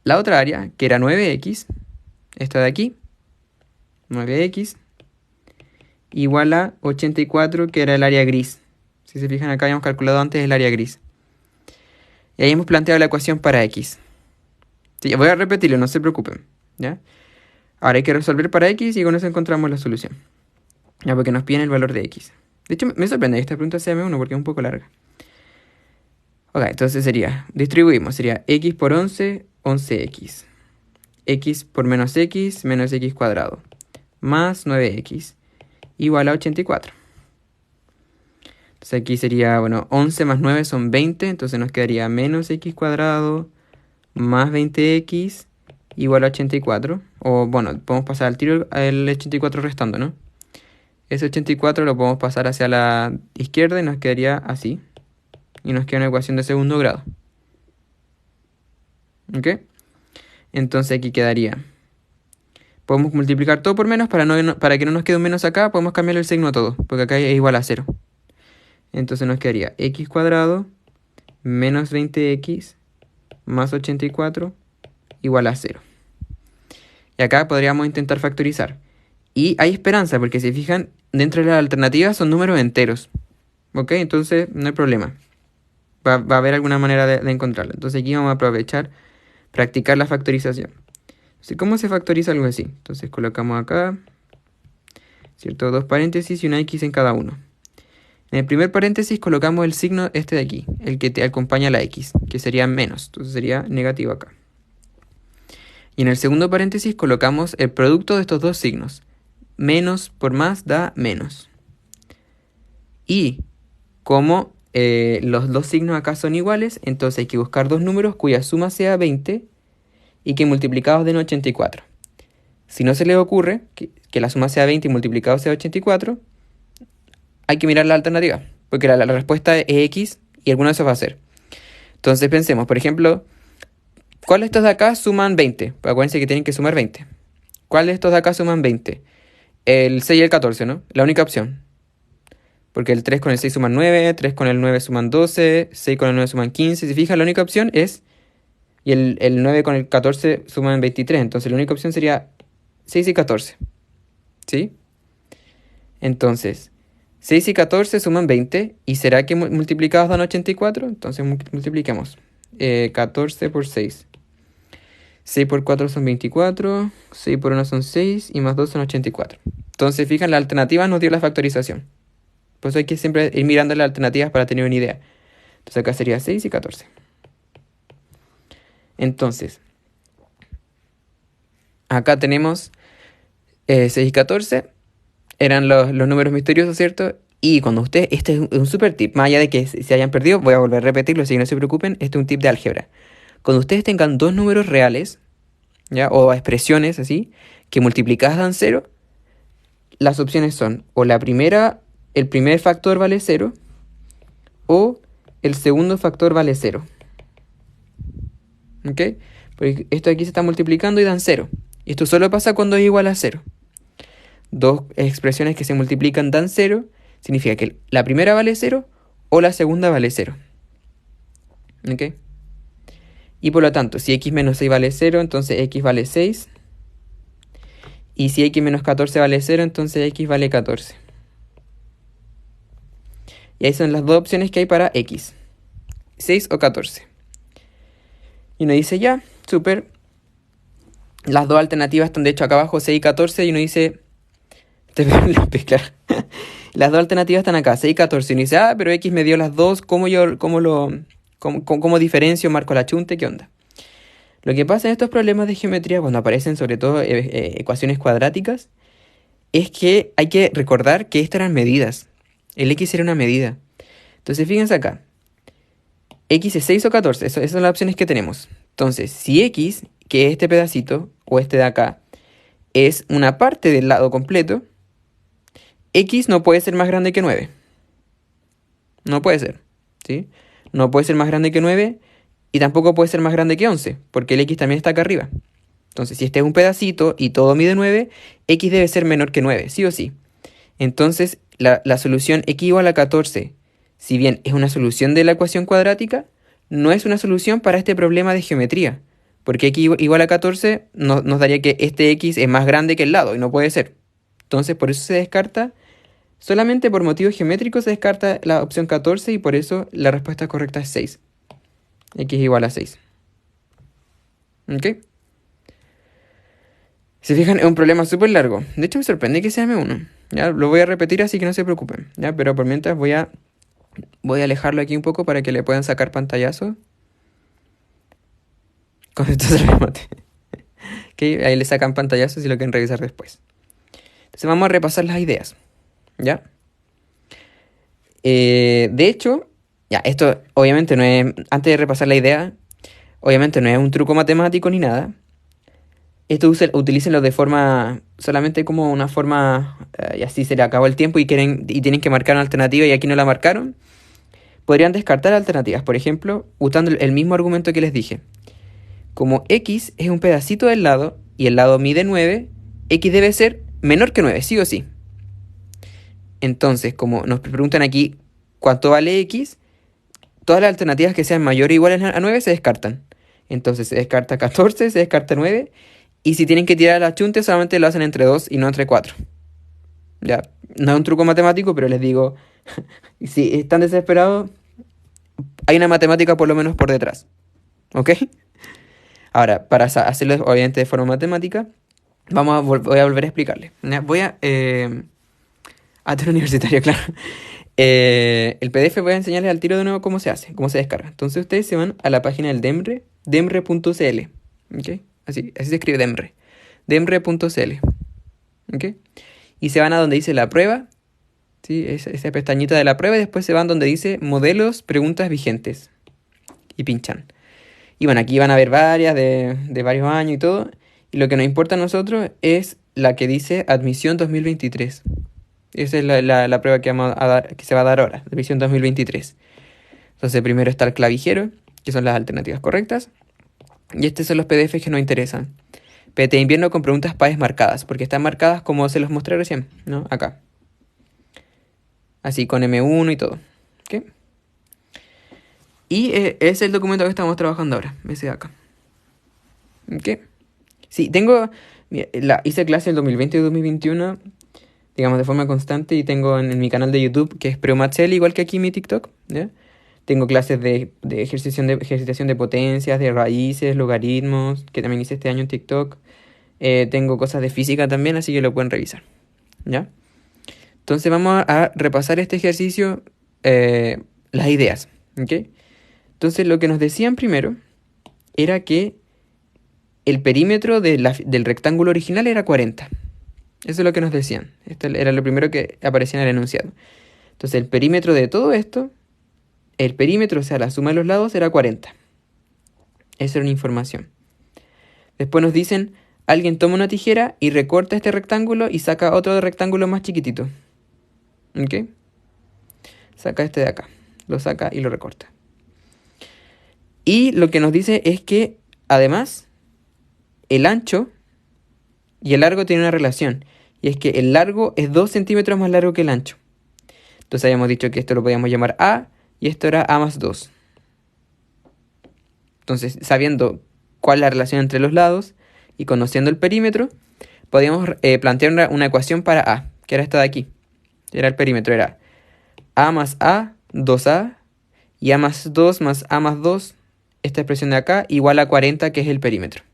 la otra área, que era 9X. Esta de aquí. 9X. Igual a 84, que era el área gris. Si se fijan acá habíamos calculado antes el área gris. Y ahí hemos planteado la ecuación para X. Sí, voy a repetirlo, no se preocupen. ¿Ya? Ahora hay que resolver para X y con eso encontramos la solución. Ya, porque nos piden el valor de X. De hecho, me sorprende que esta pregunta sea M1 porque es un poco larga. Ok, entonces distribuimos, sería X por 11, 11X. X por menos X cuadrado. Más 9X. Igual a 84. Entonces aquí sería, 11 más 9 son 20, entonces nos quedaría menos X cuadrado más 20X igual a 84. O podemos pasar al tiro el 84 restando, ¿no? Ese 84 lo podemos pasar hacia la izquierda y nos quedaría así. Y nos queda una ecuación de segundo grado. ¿Ok? Entonces aquí quedaría. Podemos multiplicar todo por menos para que no nos quede un menos acá. Podemos cambiar el signo a todo, porque acá es igual a 0. Entonces nos quedaría X cuadrado menos 20X más 84 igual a 0. Y acá podríamos intentar factorizar. Y hay esperanza, porque si se fijan, dentro de las alternativas son números enteros. ¿Ok? Entonces no hay problema. Va a haber alguna manera de encontrarlo. Entonces aquí vamos a aprovechar, practicar la factorización. Entonces, ¿cómo se factoriza algo así? Entonces colocamos acá, ¿cierto? Dos paréntesis y una X en cada uno. En el primer paréntesis colocamos el signo este de aquí, el que te acompaña a la X, que sería menos, entonces sería negativo acá. Y en el segundo paréntesis colocamos el producto de estos dos signos. Menos por más da menos. Y como los dos signos acá son iguales, entonces hay que buscar dos números cuya suma sea 20 y que multiplicados den 84. Si no se les ocurre que la suma sea 20 y multiplicado sea 84, hay que mirar la alternativa, porque la respuesta es X y alguno de esos va a ser. Entonces pensemos, por ejemplo, ¿cuál de estos de acá suman 20? Pues acuérdense que tienen que sumar 20. ¿Cuál de estos de acá suman 20? El 6 y el 14, ¿no? La única opción. Porque el 3 con el 6 suman 9, 3 con el 9 suman 12, 6 con el 9 suman 15. Si fijan, la única opción es... Y el 9 con el 14 suman 23. Entonces la única opción sería 6 y 14. ¿Sí? Entonces, 6 y 14 suman 20. ¿Y será que multiplicados dan 84? Entonces multipliquemos. 14 por 6. 6 por 4 son 24. 6 por 1 son 6. Y más 2 son 84. Entonces, fijan, la alternativa nos dio la factorización. Por eso hay que siempre ir mirando las alternativas para tener una idea. Entonces acá sería 6 y 14. Entonces, acá tenemos 6 y 14. Eran los números misteriosos, ¿cierto? Y cuando ustedes, este es un super tip, más allá de que se hayan perdido, voy a volver a repetirlo, así que no se preocupen, este es un tip de álgebra. Cuando ustedes tengan dos números reales, ¿ya? O expresiones así, que multiplicadas dan 0, las opciones son o la primera, el primer factor vale 0, o el segundo factor vale 0. ¿Ok? Porque esto aquí se está multiplicando y dan 0. Y esto solo pasa cuando es igual a 0. Dos expresiones que se multiplican dan 0, significa que la primera vale 0 o la segunda vale 0. ¿Ok? Y por lo tanto, si x menos 6 vale 0, entonces x vale 6. Y si x menos 14 vale 0, entonces x vale 14. Y ahí son las dos opciones que hay para x. 6 o 14. Y uno dice ya, súper. Las dos alternativas están de hecho acá abajo, 6 y 14. Y uno dice... Claro. Las dos alternativas están acá, 6 y 14. Y uno dice, pero x me dio las dos. ¿Cómo diferencio, marco la chunte? ¿Qué onda? Lo que pasa en estos problemas de geometría, cuando aparecen sobre todo ecuaciones cuadráticas, es que hay que recordar que estas eran medidas. El x era una medida. Entonces, fíjense acá. X es 6 o 14. Esas son las opciones que tenemos. Entonces, si x, que es este pedacito, o este de acá, es una parte del lado completo, x no puede ser más grande que 9. No puede ser, ¿sí? No puede ser más grande que 9 y tampoco puede ser más grande que 11, porque el x también está acá arriba. Entonces, si este es un pedacito y todo mide 9, x debe ser menor que 9, sí o sí. Entonces, la solución x igual a 14, si bien es una solución de la ecuación cuadrática, no es una solución para este problema de geometría, porque x igual a 14 nos daría que este x es más grande que el lado, y no puede ser. Entonces, por eso se descarta, solamente por motivos geométricos se descarta la opción 14, y por eso la respuesta correcta es 6. X igual a 6. ¿Ok? Si fijan, es un problema súper largo. De hecho, me sorprende que sea M1. Ya lo voy a repetir, así que no se preocupen. ¿Ya? Pero por mientras voy a alejarlo aquí un poco para que le puedan sacar pantallazo. Con esto se remate. ¿Ok? Ahí le sacan pantallazos y lo quieren revisar después. Entonces vamos a repasar las ideas. ¿Ya? De hecho, ya, esto obviamente no es... Antes de repasar la idea, obviamente no es un truco matemático ni nada. Esto utilícenlo de forma, solamente como una forma, y así se le acabó el tiempo y tienen que marcar una alternativa y aquí no la marcaron. Podrían descartar alternativas, por ejemplo, usando el mismo argumento que les dije. Como x es un pedacito del lado y el lado mide 9, x debe ser menor que 9, sí o sí. Entonces, como nos preguntan aquí cuánto vale x, todas las alternativas que sean mayores o iguales a 9 se descartan. Entonces se descarta 14, se descarta 9... Y si tienen que tirar la chunte, solamente lo hacen entre 2 y no entre 4. Ya, no es un truco matemático, pero les digo, si están desesperados, hay una matemática por lo menos por detrás. ¿Ok? Ahora, para hacerlo obviamente de forma matemática, voy a volver a explicarle. Voy a... tener universitario, claro. El PDF voy a enseñarles al tiro de nuevo cómo se hace, cómo se descarga. Entonces ustedes se van a la página del Demre, demre.cl. ¿Ok? Así se escribe Demre. Demre.cl. ¿Ok? Y se van a donde dice la prueba. ¿Sí? Esa pestañita de la prueba. Y después se van donde dice modelos, preguntas vigentes. Y pinchan. Y bueno, aquí van a ver varias de varios años y todo. Y lo que nos importa a nosotros es la que dice admisión 2023. Esa es la prueba que vamos a dar, que se va a dar ahora, admisión 2023. Entonces primero está el clavijero, que son las alternativas correctas. Y estos son los PDFs que nos interesan. PT invierno con preguntas PAES marcadas, porque están marcadas como se los mostré recién, ¿no? Acá. Así, con M1 y todo. ¿Ok? Y es el documento que estamos trabajando ahora, ese de acá. ¿Ok? Sí, hice clase el 2020 y 2021, digamos, de forma constante, y tengo en mi canal de YouTube, que es Preumatzel, igual que aquí en mi TikTok, ¿ya? Tengo clases de ejercitación de potencias, de raíces, logaritmos, que también hice este año en TikTok. Tengo cosas de física también, así que lo pueden revisar, ¿ya? Entonces vamos a repasar este ejercicio, las ideas, ¿ok? Entonces lo que nos decían primero era que el perímetro del rectángulo original era 40. Eso es lo que nos decían. Esto era lo primero que aparecía en el enunciado. Entonces el perímetro de todo esto, el perímetro, o sea, la suma de los lados, era 40. Esa era una información. Después nos dicen, alguien toma una tijera y recorta este rectángulo y saca otro rectángulo más chiquitito. ¿Ok? Saca este de acá. Lo saca y lo recorta. Y lo que nos dice es que, además, el ancho y el largo tienen una relación. Y es que el largo es 2 centímetros más largo que el ancho. Entonces habíamos dicho que esto lo podíamos llamar A y esto era A más 2. Entonces, sabiendo cuál es la relación entre los lados y conociendo el perímetro, podíamos plantear una ecuación para A, que era esta de aquí. Era el perímetro, era A más A, 2A, y A más 2 más A más 2, esta expresión de acá, igual a 40, que es el perímetro.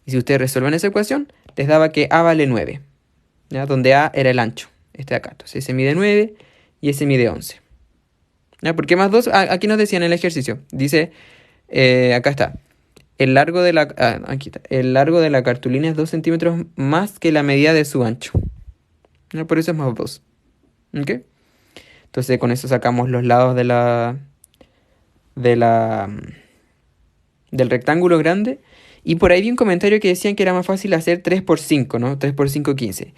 Y si ustedes resuelven esa ecuación, les daba que A vale 9, ¿ya? Donde A era el ancho, este de acá. Entonces ese mide 9 y ese mide 11. ¿Ya? ¿Por qué más 2? Aquí nos decían en el ejercicio. Dice, acá está. El largo de aquí está. El largo de la cartulina es 2 centímetros más que la medida de su ancho. ¿Ya? Por eso es más 2. ¿Ok? Entonces con eso sacamos los lados del rectángulo grande. Y por ahí vi un comentario que decían que era más fácil hacer 3 por 5, ¿no? 3 por 5, 15.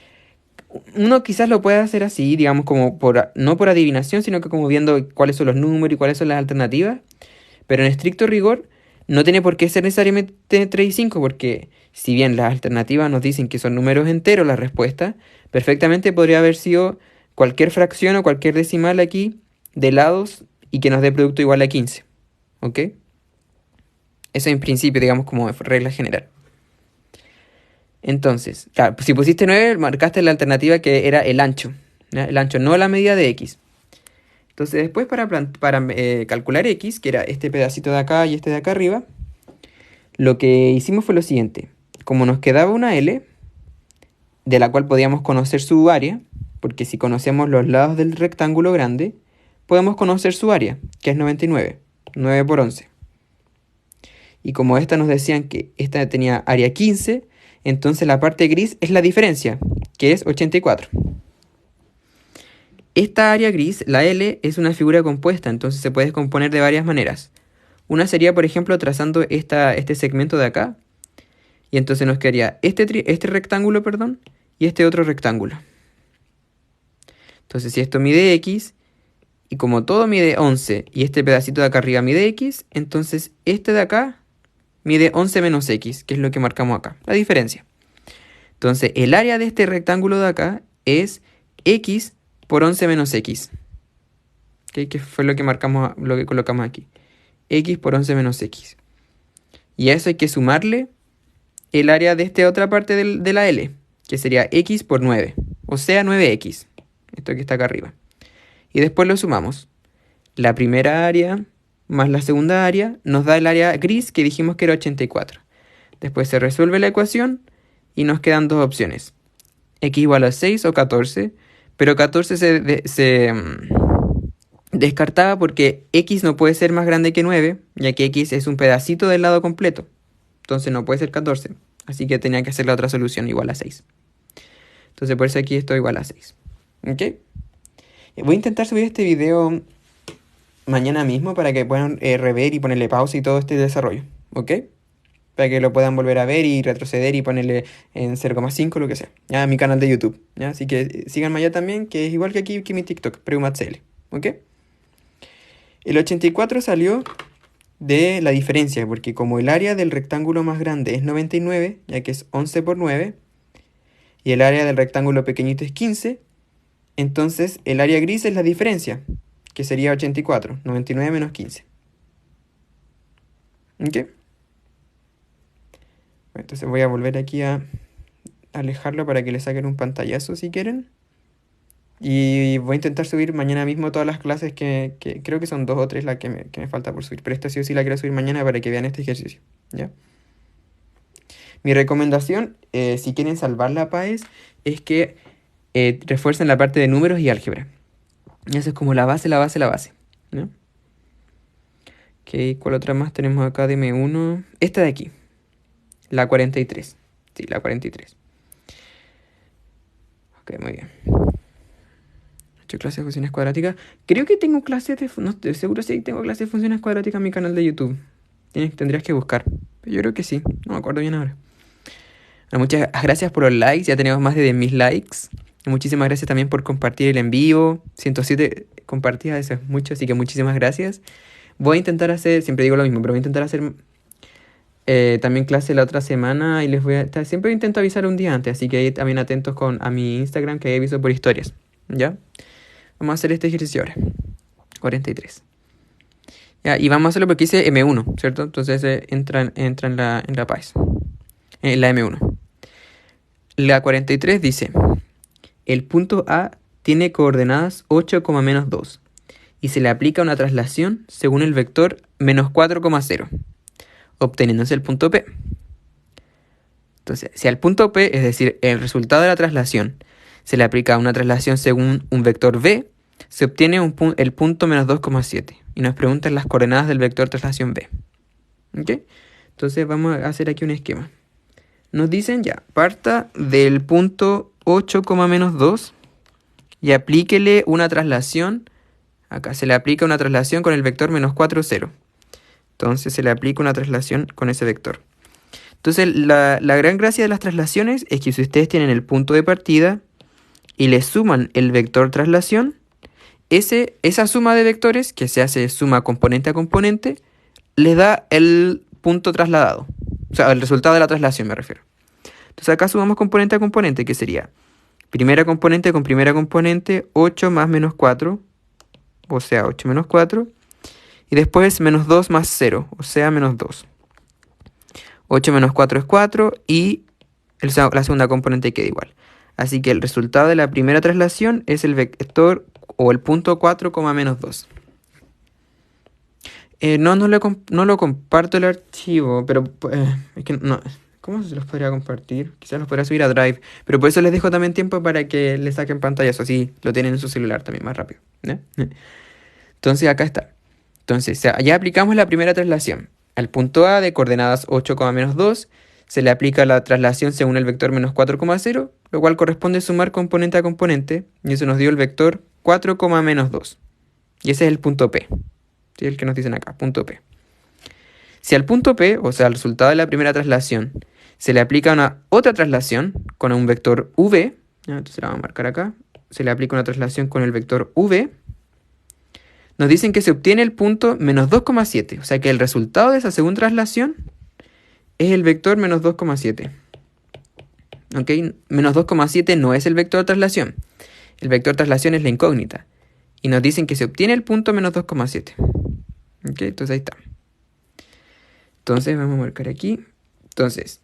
Uno quizás lo puede hacer así, digamos, como no por adivinación, sino que como viendo cuáles son los números y cuáles son las alternativas. Pero en estricto rigor, no tiene por qué ser necesariamente 3 y 5, porque si bien las alternativas nos dicen que son números enteros la respuesta, perfectamente podría haber sido cualquier fracción o cualquier decimal aquí de lados y que nos dé producto igual a 15. ¿Ok? Eso en principio, digamos, como regla general. Entonces, claro, si pusiste 9, marcaste la alternativa que era el ancho. ¿Ya? El ancho, no la medida de x. Entonces después para calcular x, que era este pedacito de acá y este de acá arriba, lo que hicimos fue lo siguiente. Como nos quedaba una L, de la cual podíamos conocer su área, porque si conocemos los lados del rectángulo grande, podemos conocer su área, que es 99, 9 por 11. Y como esta nos decían que esta tenía área 15, entonces la parte gris es la diferencia, que es 84. Esta área gris, la L, es una figura compuesta, entonces se puede descomponer de varias maneras. Una sería, por ejemplo, trazando este segmento de acá, y entonces nos quedaría este rectángulo, perdón, y este otro rectángulo. Entonces si esto mide x, y como todo mide 11, y este pedacito de acá arriba mide x, entonces este de acá mide 11 menos x, que es lo que marcamos acá, la diferencia. Entonces el área de este rectángulo de acá es x por 11 menos x. ¿Okay? Que fue lo que marcamos, lo que colocamos aquí. X por 11 menos x. Y a eso hay que sumarle el área de esta otra parte de la L, que sería x por 9, o sea 9x, esto que está acá arriba. Y después lo sumamos. La primera área más la segunda área nos da el área gris que dijimos que era 84. Después se resuelve la ecuación y nos quedan dos opciones. X igual a 6 o 14, pero 14 se descartaba porque X no puede ser más grande que 9, ya que X es un pedacito del lado completo. Entonces no puede ser 14. Así que tenía que hacer la otra solución igual a 6. Entonces por eso aquí esto igual a 6. ¿Ok? Voy a intentar subir este video mañana mismo para que puedan rever y ponerle pausa y todo este desarrollo. ¿Ok? Para que lo puedan volver a ver y retroceder y ponerle en 0,5 lo que sea. Ya, a mi canal de YouTube. ¿Ya? Así que síganme allá también, que es igual que aquí que mi TikTok, PreumatCL. ¿Ok? El 84 salió de la diferencia, porque como el área del rectángulo más grande es 99, ya que es 11 por 9, y el área del rectángulo pequeñito es 15, entonces el área gris es la diferencia, que sería 84, 99 menos 15. ¿Ok? Entonces voy a volver aquí a alejarlo para que le saquen un pantallazo si quieren. Y voy a intentar subir mañana mismo todas las clases que creo que son 2 o 3 las que me falta por subir. Pero esta sí o sí la quiero subir mañana para que vean este ejercicio. ¿Ya? Mi recomendación, si quieren salvar la PAES, es que refuercen la parte de números y álgebra. Y eso es como la base, la base, la base. ¿No? Ok, ¿cuál otra más tenemos acá de M1? Esta de aquí. La 43. Sí, la 43. Ok, muy bien. He hecho clases de funciones cuadráticas. Creo que tengo clases de... No estoy seguro si tengo clases de funciones cuadráticas en mi canal de YouTube. Tendrías que buscar. Pero yo creo que sí. No me acuerdo bien ahora. Bueno, muchas gracias por los likes. Ya tenemos más de 10.000 likes. Muchísimas gracias también por compartir el en vivo. 107 compartidas, eso es mucho. Así que muchísimas gracias. Voy a intentar hacer... Siempre digo lo mismo, pero voy a intentar hacer... también clase la otra semana y les voy a... Siempre intento avisar un día antes, así que ahí también atentos a mi Instagram que ahí aviso por historias, ¿ya? Vamos a hacer este ejercicio ahora. 43. Ya, y vamos a hacerlo porque hice M1, ¿cierto? Entonces entra en la PAES. En la M1. La 43 dice, el punto A tiene coordenadas 8, menos 2 y se le aplica una traslación según el vector menos 4,0. Obteniéndose el punto P. Entonces, si al punto P, es decir, el resultado de la traslación, se le aplica una traslación según un vector V, se obtiene el punto menos 2,7. Y nos preguntan las coordenadas del vector traslación V. ¿Ok? Entonces vamos a hacer aquí un esquema. Nos dicen ya, parta del punto 8, menos 2 y aplíquele una traslación. Acá se le aplica una traslación con el vector menos 4, 0. Entonces se le aplica una traslación con ese vector. Entonces la gran gracia de las traslaciones es que si ustedes tienen el punto de partida y le suman el vector traslación, esa suma de vectores, que se hace suma componente a componente, les da el punto trasladado. O sea, el resultado de la traslación me refiero. Entonces acá sumamos componente a componente, que sería primera componente con primera componente, 8 más menos 4, o sea, 8 menos 4. Y después menos 2 más 0, o sea, menos 2. 8 menos 4 es 4 y la segunda componente queda igual. Así que el resultado de la primera traslación es el vector o el punto 4, menos 2. No lo comparto el archivo, pero es que no. ¿Cómo se los podría compartir? Quizás los podría subir a Drive, pero por eso les dejo también tiempo para que le saquen pantallas, así lo tienen en su celular también más rápido. ¿No? Entonces acá está. Entonces ya aplicamos la primera traslación. Al punto A de coordenadas 8, menos 2 se le aplica la traslación según el vector menos 4,0, lo cual corresponde sumar componente a componente, y eso nos dio el vector 4, menos 2. Y ese es el punto P. ¿Sí? El que nos dicen acá, punto P. Si al punto P, o sea, al resultado de la primera traslación, se le aplica una otra traslación con un vector V, entonces la vamos a marcar acá, se le aplica una traslación con el vector V, nos dicen que se obtiene el punto menos 2,7. O sea que el resultado de esa segunda traslación es el vector menos 2,7. ¿Ok? Menos 2,7 no es el vector de traslación. El vector de traslación es la incógnita. Y nos dicen que se obtiene el punto menos 2,7. ¿Ok? Entonces ahí está. Entonces vamos a marcar aquí. Entonces,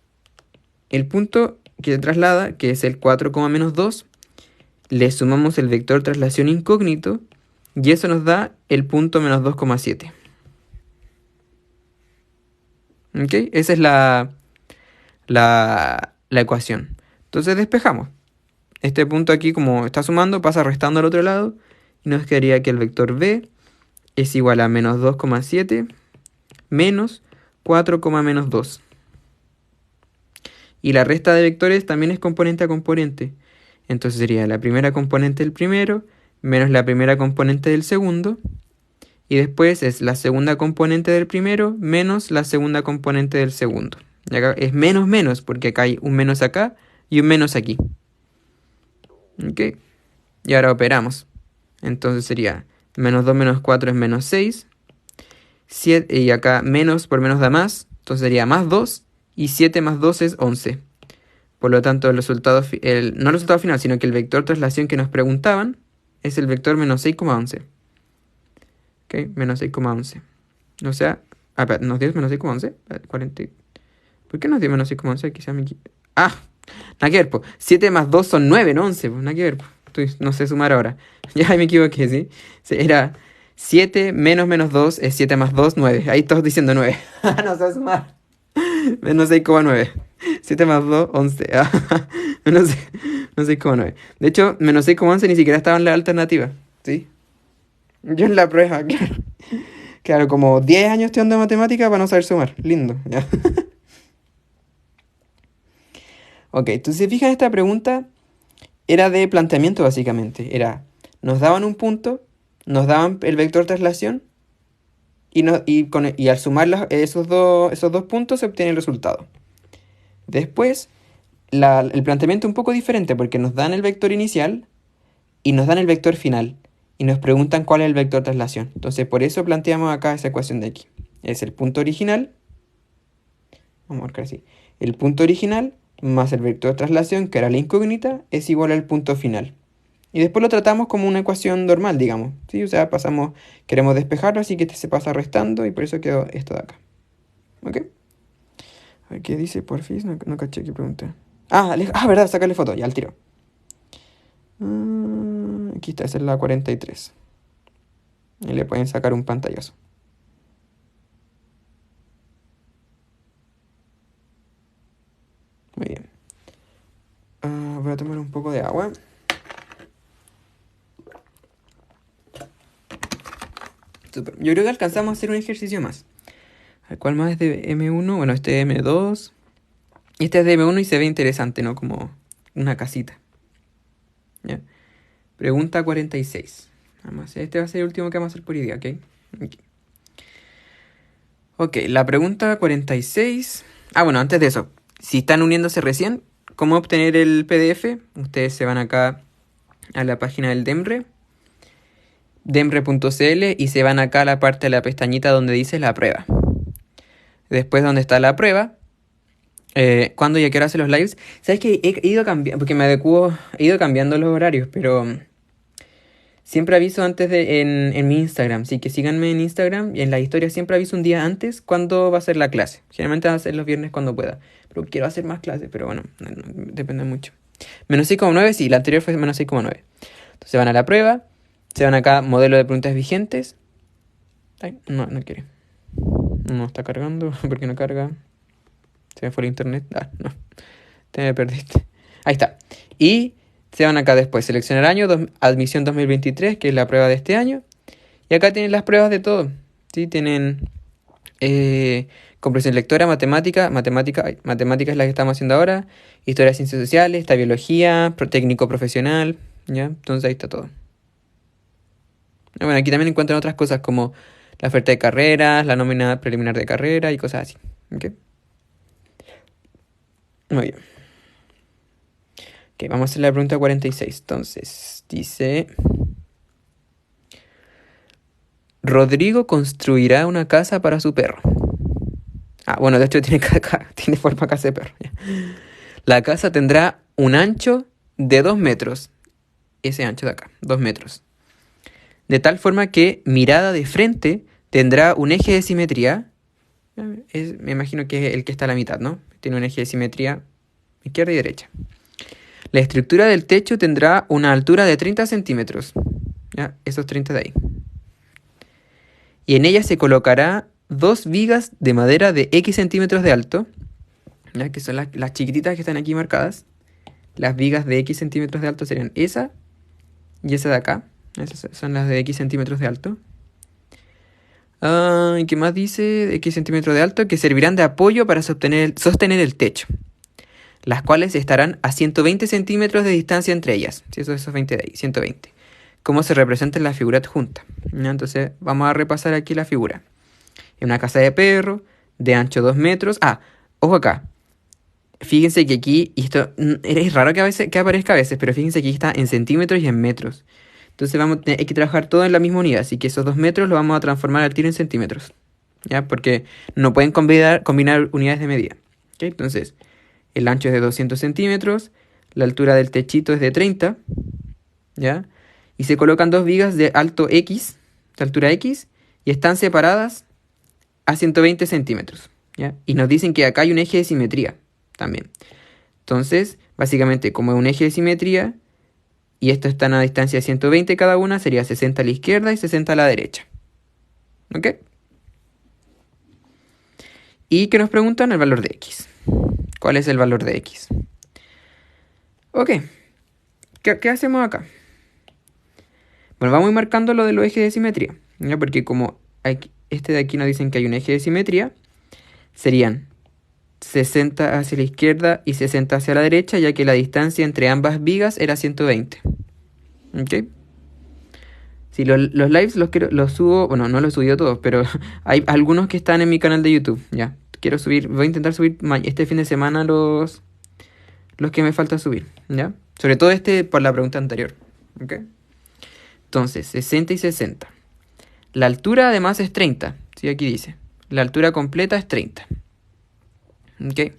el punto que se traslada, que es el 4, menos 2, le sumamos el vector de traslación incógnito. Y eso nos da el punto menos 2,7. ¿Ok? Esa es la ecuación. Entonces despejamos. Este punto aquí, como está sumando, pasa restando al otro lado. Y nos quedaría que el vector b es igual a menos 2,7 menos 4,-2. Y la resta de vectores también es componente a componente. Entonces sería la primera componente del primero menos la primera componente del segundo. Y después es la segunda componente del primero menos la segunda componente del segundo. Y acá es menos menos, porque acá hay un menos acá y un menos aquí. ¿Ok? Y ahora operamos. Entonces sería menos 2 menos 4 es menos 6. 7, y acá menos por menos da más. Entonces sería más 2. Y 7 más 2 es 11. Por lo tanto, el resultado, no el resultado final, sino que el vector traslación que nos preguntaban es el vector menos 6,11. ¿Ok? Menos 6,11. O sea, espera, ¿nos dio menos 6,11? 40. ¿Por qué nos dio menos 6,11? Quizá me... ¡Ah! Nada que ver, po. 7 más 2 son 9, no 11. Pues nada que ver, po. No sé sumar ahora. Ya me equivoqué, ¿sí? Era 7 menos menos 2 es 7 más 2, 9. Ahí todos diciendo 9. No sé sumar. Menos 6,9. 7 más 2, 11. Menos 6,9. De hecho, menos 6,11 ni siquiera estaba en la alternativa. ¿Sí? Yo en la prueba, claro. Claro, como 10 años estudiando matemática para no saber sumar. Lindo, ya. Ok, entonces si fijas, esta pregunta era de planteamiento básicamente. Era, nos daban un punto, nos daban el vector traslación y al sumar esos dos puntos se obtiene el resultado. Después, el planteamiento es un poco diferente porque nos dan el vector inicial y nos dan el vector final. Y nos preguntan cuál es el vector traslación. Entonces por eso planteamos acá esa ecuación de aquí. Es el punto original. Vamos a marcar así. El punto original más el vector traslación, que era la incógnita, es igual al punto final. Y después lo tratamos como una ecuación normal, digamos. ¿Sí? O sea, queremos despejarlo, así que se pasa restando y por eso quedó esto de acá. ¿Ok? A ver, ¿qué dice Porfis? No caché qué pregunta. Verdad, sacarle foto, ya al tiro. Aquí está, esa es la 43. Y le pueden sacar un pantallazo. Muy bien. Voy a tomar un poco de agua. Super. Yo creo que alcanzamos a hacer un ejercicio más. ¿Cuál más es de M1? Bueno, este es M2. Y este es de M1 y se ve interesante, ¿no? Como una casita. ¿Ya? Pregunta 46. Este va a ser el último que vamos a hacer por hoy día, ¿ok? Ok, la pregunta 46. Bueno, antes de eso, si están uniéndose recién, ¿cómo obtener el PDF? Ustedes se van acá a la página del DEMRE, demre.cl, y se van acá a la parte de la pestañita donde dice la prueba. Después donde está la prueba, ¿cuándo y a qué hora hacen los lives? ¿Sabes que he ido cambiando? Porque me adecuo, he ido cambiando los horarios, pero siempre aviso antes en mi Instagram. Así que síganme en Instagram y en la historia siempre aviso un día antes cuándo va a ser la clase. Generalmente va a ser los viernes cuando pueda. Pero quiero hacer más clases, pero bueno, no, depende mucho. Menos 6,9, sí, la anterior fue menos 6,9. Entonces van a la prueba, se van acá, modelo de preguntas vigentes. Ay, no quiere. No está cargando, ¿por qué no carga? Se me fue el internet. No. Te me perdiste. Ahí está. Y se van acá después. Seleccionar año, admisión 2023, que es la prueba de este año. Y acá tienen las pruebas de todo. ¿Sí? Tienen comprensión lectora, matemática es la que estamos haciendo ahora. Historia de ciencias sociales, está biología, técnico profesional. ¿Ya? Entonces ahí está todo. Bueno, aquí también encuentran otras cosas como la oferta de carreras, la nómina preliminar de carrera y cosas así. ¿Ok? Muy bien. Ok, vamos a hacer la pregunta 46. Entonces, dice... Rodrigo construirá una casa para su perro. Bueno, de hecho tiene forma casa de perro. La casa tendrá un ancho de 2 metros. Ese ancho de acá, 2 metros. De tal forma que mirada de frente tendrá un eje de simetría. Me imagino que es el que está a la mitad, ¿no? Tiene un eje de simetría izquierda y derecha. La estructura del techo tendrá una altura de 30 centímetros. ¿Ya? Esos 30 de ahí. Y en ella se colocará dos vigas de madera de X centímetros de alto, ¿ya? Que son las chiquititas que están aquí marcadas. Las vigas de X centímetros de alto serían esa y esa de acá. Esas son las de X centímetros de alto. ¿Y qué más dice? De X centímetros de alto, que servirán de apoyo para sostener el techo, las cuales estarán a 120 centímetros de distancia entre ellas. Si eso es esos 20 de ahí, 120. Cómo se representa en la figura adjunta. ¿Ya? Entonces vamos a repasar aquí la figura. En una casa de perro, de ancho 2 metros. Ojo acá. Fíjense que aquí, y esto es raro que aparezca a veces, pero fíjense que aquí está en centímetros y en metros. Entonces hay que trabajar todo en la misma unidad, así que esos 2 metros lo vamos a transformar al tiro en centímetros, ¿ya? Porque no pueden combinar unidades de medida. ¿Okay? Entonces, el ancho es de 200 centímetros, la altura del techito es de 30, ¿ya? Y se colocan dos vigas de alto X, de altura X, y están separadas a 120 centímetros, ¿ya? Y nos dicen que acá hay un eje de simetría también. Entonces, básicamente, como es un eje de simetría, y estos están a distancia de 120 cada una, sería 60 a la izquierda y 60 a la derecha. ¿Ok? Y que nos preguntan el valor de X. ¿Cuál es el valor de X? Ok. ¿Qué hacemos acá? Bueno, vamos marcando lo de los ejes de simetría, ¿ya? Porque como este de aquí nos dicen que hay un eje de simetría, serían 60 hacia la izquierda y 60 hacia la derecha, ya que la distancia entre ambas vigas era 120. ¿Ok? Sí, los lives los subo, bueno, no los he subido todos, pero hay algunos que están en mi canal de YouTube, ya. Voy a intentar subir este fin de semana los que me falta subir, ¿ya? Sobre todo por la pregunta anterior, ¿ok? Entonces, 60 y 60. La altura además es 30, ¿sí? Aquí dice. La altura completa es 30. ¿Ok?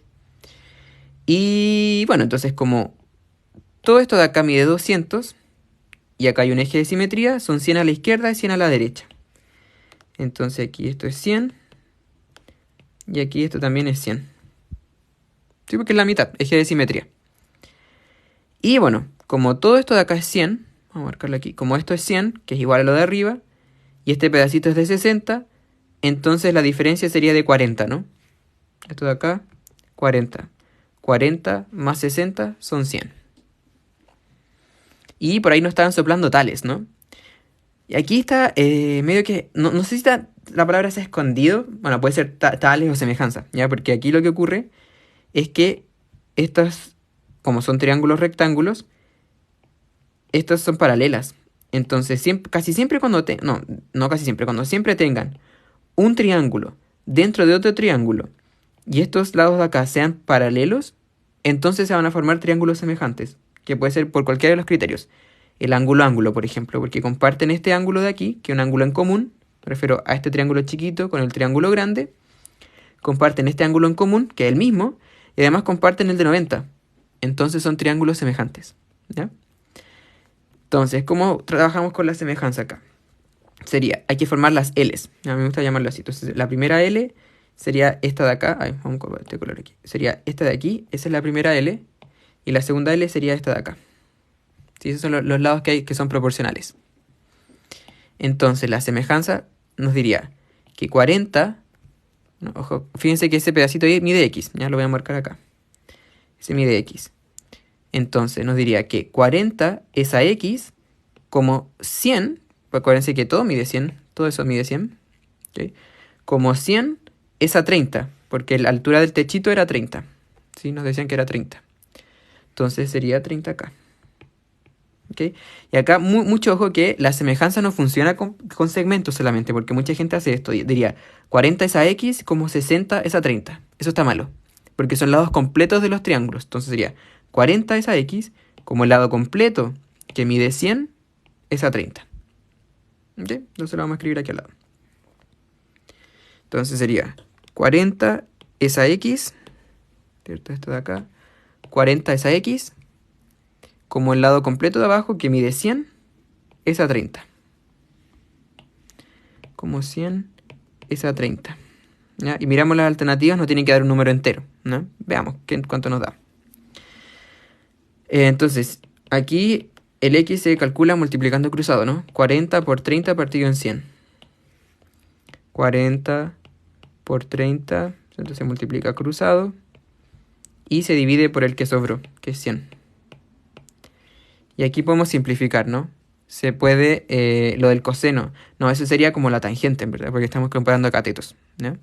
Y bueno, entonces como todo esto de acá mide 200 y acá hay un eje de simetría, son 100 a la izquierda y 100 a la derecha. Entonces aquí esto es 100 y aquí esto también es 100. Sí, porque es la mitad, eje de simetría. Y bueno, como todo esto de acá es 100, vamos a marcarlo aquí, como esto es 100, que es igual a lo de arriba, y este pedacito es de 60, entonces la diferencia sería de 40, ¿no? Esto de acá, 40. 40 más 60 son 100. Y por ahí nos estaban soplando tales, ¿no? Y aquí está medio que... No sé si la palabra se ha escondido. Bueno, puede ser tales o semejanza, ¿ya? Porque aquí lo que ocurre es que estas, como son triángulos rectángulos, estas son paralelas. Entonces, casi siempre cuando... no casi siempre, cuando siempre tengan un triángulo dentro de otro triángulo y estos lados de acá sean paralelos, entonces se van a formar triángulos semejantes, que puede ser por cualquiera de los criterios. El ángulo, por ejemplo, porque comparten este ángulo de aquí, que es un ángulo en común, me refiero a este triángulo chiquito con el triángulo grande, comparten este ángulo en común, que es el mismo, y además comparten el de 90. Entonces son triángulos semejantes, ¿ya? Entonces, ¿cómo trabajamos con la semejanza acá? Hay que formar las L's. A mí me gusta llamarlo así. Entonces, la primera L sería esta de acá. Vamos a este color aquí. Sería esta de aquí. Esa es la primera L. Y la segunda L sería esta de acá. ¿Sí? Esos son los lados que son proporcionales. Entonces, la semejanza nos diría que 40... No, ojo, fíjense que ese pedacito ahí mide X. Ya lo voy a marcar acá. Ese mide X. Entonces, nos diría que 40 es a X como 100... Pues acuérdense que todo mide 100, todo eso mide 100. ¿Okay? Como 100 es a 30, porque la altura del techito era 30. ¿Sí? Nos decían que era 30. Entonces sería 30 acá. ¿Okay? Y acá mucho ojo que la semejanza no funciona con segmentos solamente, porque mucha gente hace esto. Diría 40 es a X como 60 es a 30. Eso está malo, porque son lados completos de los triángulos. Entonces sería 40 es a X como el lado completo que mide 100 es a 30. ¿Ok? Entonces lo vamos a escribir aquí al lado. Entonces sería 40 es a X, ¿cierto? Esto de acá. 40 es a X, como el lado completo de abajo, que mide 100, es a 30. Como 100 es a 30. ¿Ya? Y miramos las alternativas, nos tienen que dar un número entero, ¿no? Veamos cuánto nos da. Entonces, aquí... El X se calcula multiplicando cruzado, ¿no? 40 por 30 partido en 100. 40 por 30, entonces se multiplica cruzado y se divide por el que sobró, que es 100. Y aquí podemos simplificar, ¿no? Se puede, lo del coseno, no, eso sería como la tangente, en verdad, porque estamos comparando catetos, ¿no?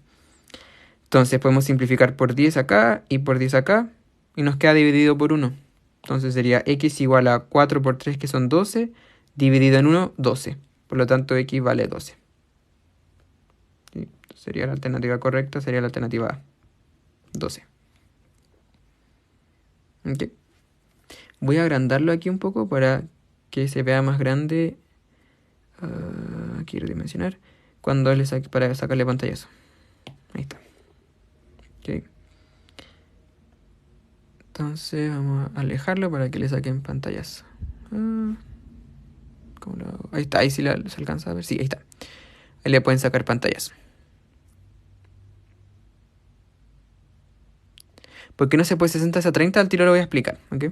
Entonces podemos simplificar por 10 acá y por 10 acá, y nos queda dividido por 1. Entonces sería x igual a 4 por 3, que son 12, dividido en 1, 12. Por lo tanto, x vale 12. ¿Sí? Sería la alternativa correcta, sería la alternativa A, 12. ¿Ok? Voy a agrandarlo aquí un poco para que se vea más grande. Quiero dimensionar. Cuando para sacarle pantallazo. Ahí está. Ok. Entonces vamos a alejarlo para que le saquen pantallazo. ¿Cómo lo hago? Ahí está, ahí sí se alcanza a ver. Sí, ahí está. Ahí le pueden sacar pantallazo. ¿Por qué no se puede 60 a 30? Al tiro lo voy a explicar. ¿Ok?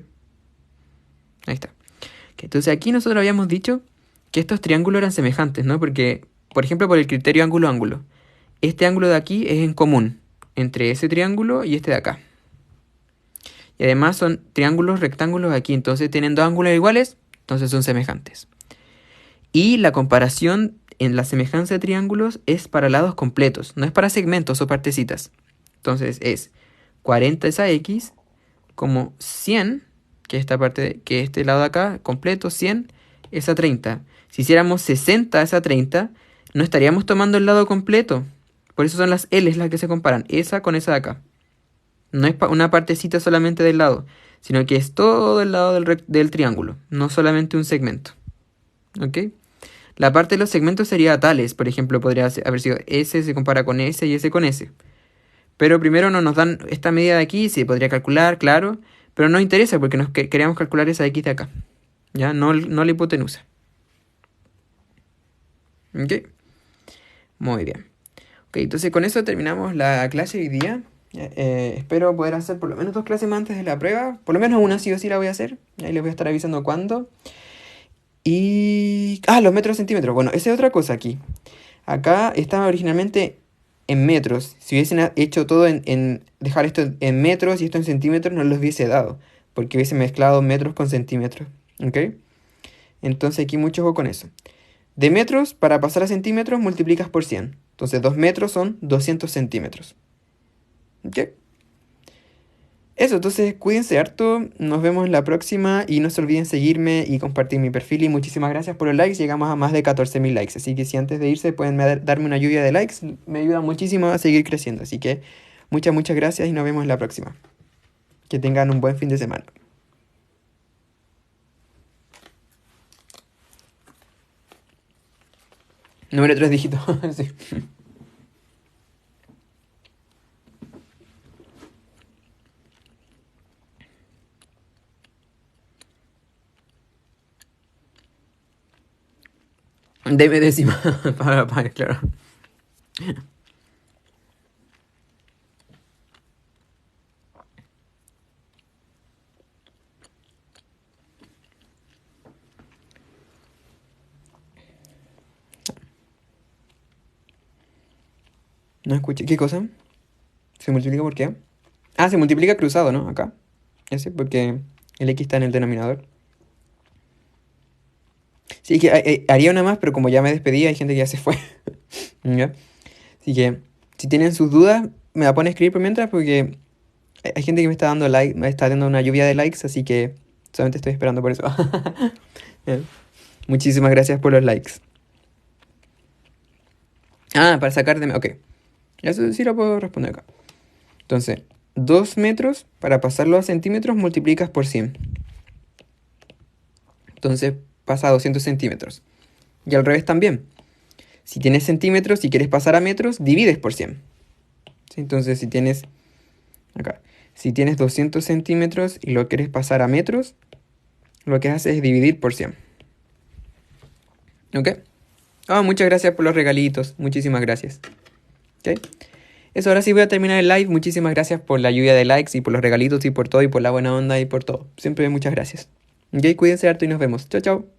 Ahí está. Okay, entonces aquí nosotros habíamos dicho que estos triángulos eran semejantes, ¿no? Porque, por ejemplo, por el criterio ángulo-ángulo. Este ángulo de aquí es en común entre ese triángulo y este de acá. Y además son triángulos rectángulos aquí. Entonces tienen dos ángulos iguales, entonces son semejantes. Y la comparación en la semejanza de triángulos es para lados completos, no es para segmentos o partecitas. Entonces es 40 esa x como 100, que esta parte, que este lado de acá completo, 100 esa 30. Si hiciéramos 60 esa 30, no estaríamos tomando el lado completo. Por eso son las L's las que se comparan, esa con esa de acá. No es una partecita solamente del lado, sino que es todo el lado del triángulo, no solamente un segmento. ¿Ok? La parte de los segmentos sería tales, por ejemplo, podría haber sido S se compara con S y S con S. Pero primero no nos dan esta medida de aquí, se podría calcular, claro, pero no nos interesa porque queríamos calcular esa X de acá, ¿ya? No la hipotenusa. ¿Ok? Muy bien. Ok, entonces con eso terminamos la clase de hoy día. Espero poder hacer por lo menos 2 clases más antes de la prueba. Por lo menos una sí o sí la voy a hacer. Ahí les voy a estar avisando cuándo. Y... los metros centímetros. Bueno, esa es otra cosa aquí. Acá estaba originalmente en metros. Si hubiesen hecho todo dejar esto en metros y esto en centímetros, no los hubiese dado. Porque hubiese mezclado metros con centímetros. ¿Ok? Entonces aquí mucho ojo con eso. De metros, para pasar a centímetros, multiplicas por 100. Entonces 2 metros son 200 centímetros. ¿Ok? Eso, entonces cuídense harto, nos vemos en la próxima y no se olviden seguirme y compartir mi perfil y muchísimas gracias por los likes, llegamos a más de 14.000 likes, así que si antes de irse pueden darme una lluvia de likes, me ayuda muchísimo a seguir creciendo, así que muchas gracias y nos vemos en la próxima. Que tengan un buen fin de semana. Número 3 dígitos, sí. Deme décima, para, claro. No escuché, ¿qué cosa? ¿Se multiplica por qué? Se multiplica cruzado, ¿no? Acá. Ese, porque el X está en el denominador. Sí, que haría una más, pero como ya me despedí, hay gente que ya se fue. ¿Ya? Así que, si tienen sus dudas, me la ponen a escribir por mientras, porque hay gente que me está dando like, me está dando una lluvia de likes, así que solamente estoy esperando por eso. Muchísimas gracias por los likes. Para sacar de... Ok. Eso sí lo puedo responder acá. Entonces, 2 metros, para pasarlo a centímetros, multiplicas por 100. Entonces, pasa a 200 centímetros. Y al revés también. Si tienes centímetros y quieres pasar a metros, divides por 100. ¿Sí? Entonces, si tienes... Acá. Si tienes 200 centímetros y lo quieres pasar a metros, lo que haces es dividir por 100. ¿Ok? Muchas gracias por los regalitos. Muchísimas gracias. ¿Ok? Eso, ahora sí voy a terminar el live. Muchísimas gracias por la lluvia de likes y por los regalitos y por todo y por la buena onda y por todo. Siempre muchas gracias. ¿Ok? Cuídense harto y nos vemos. Chao, chao.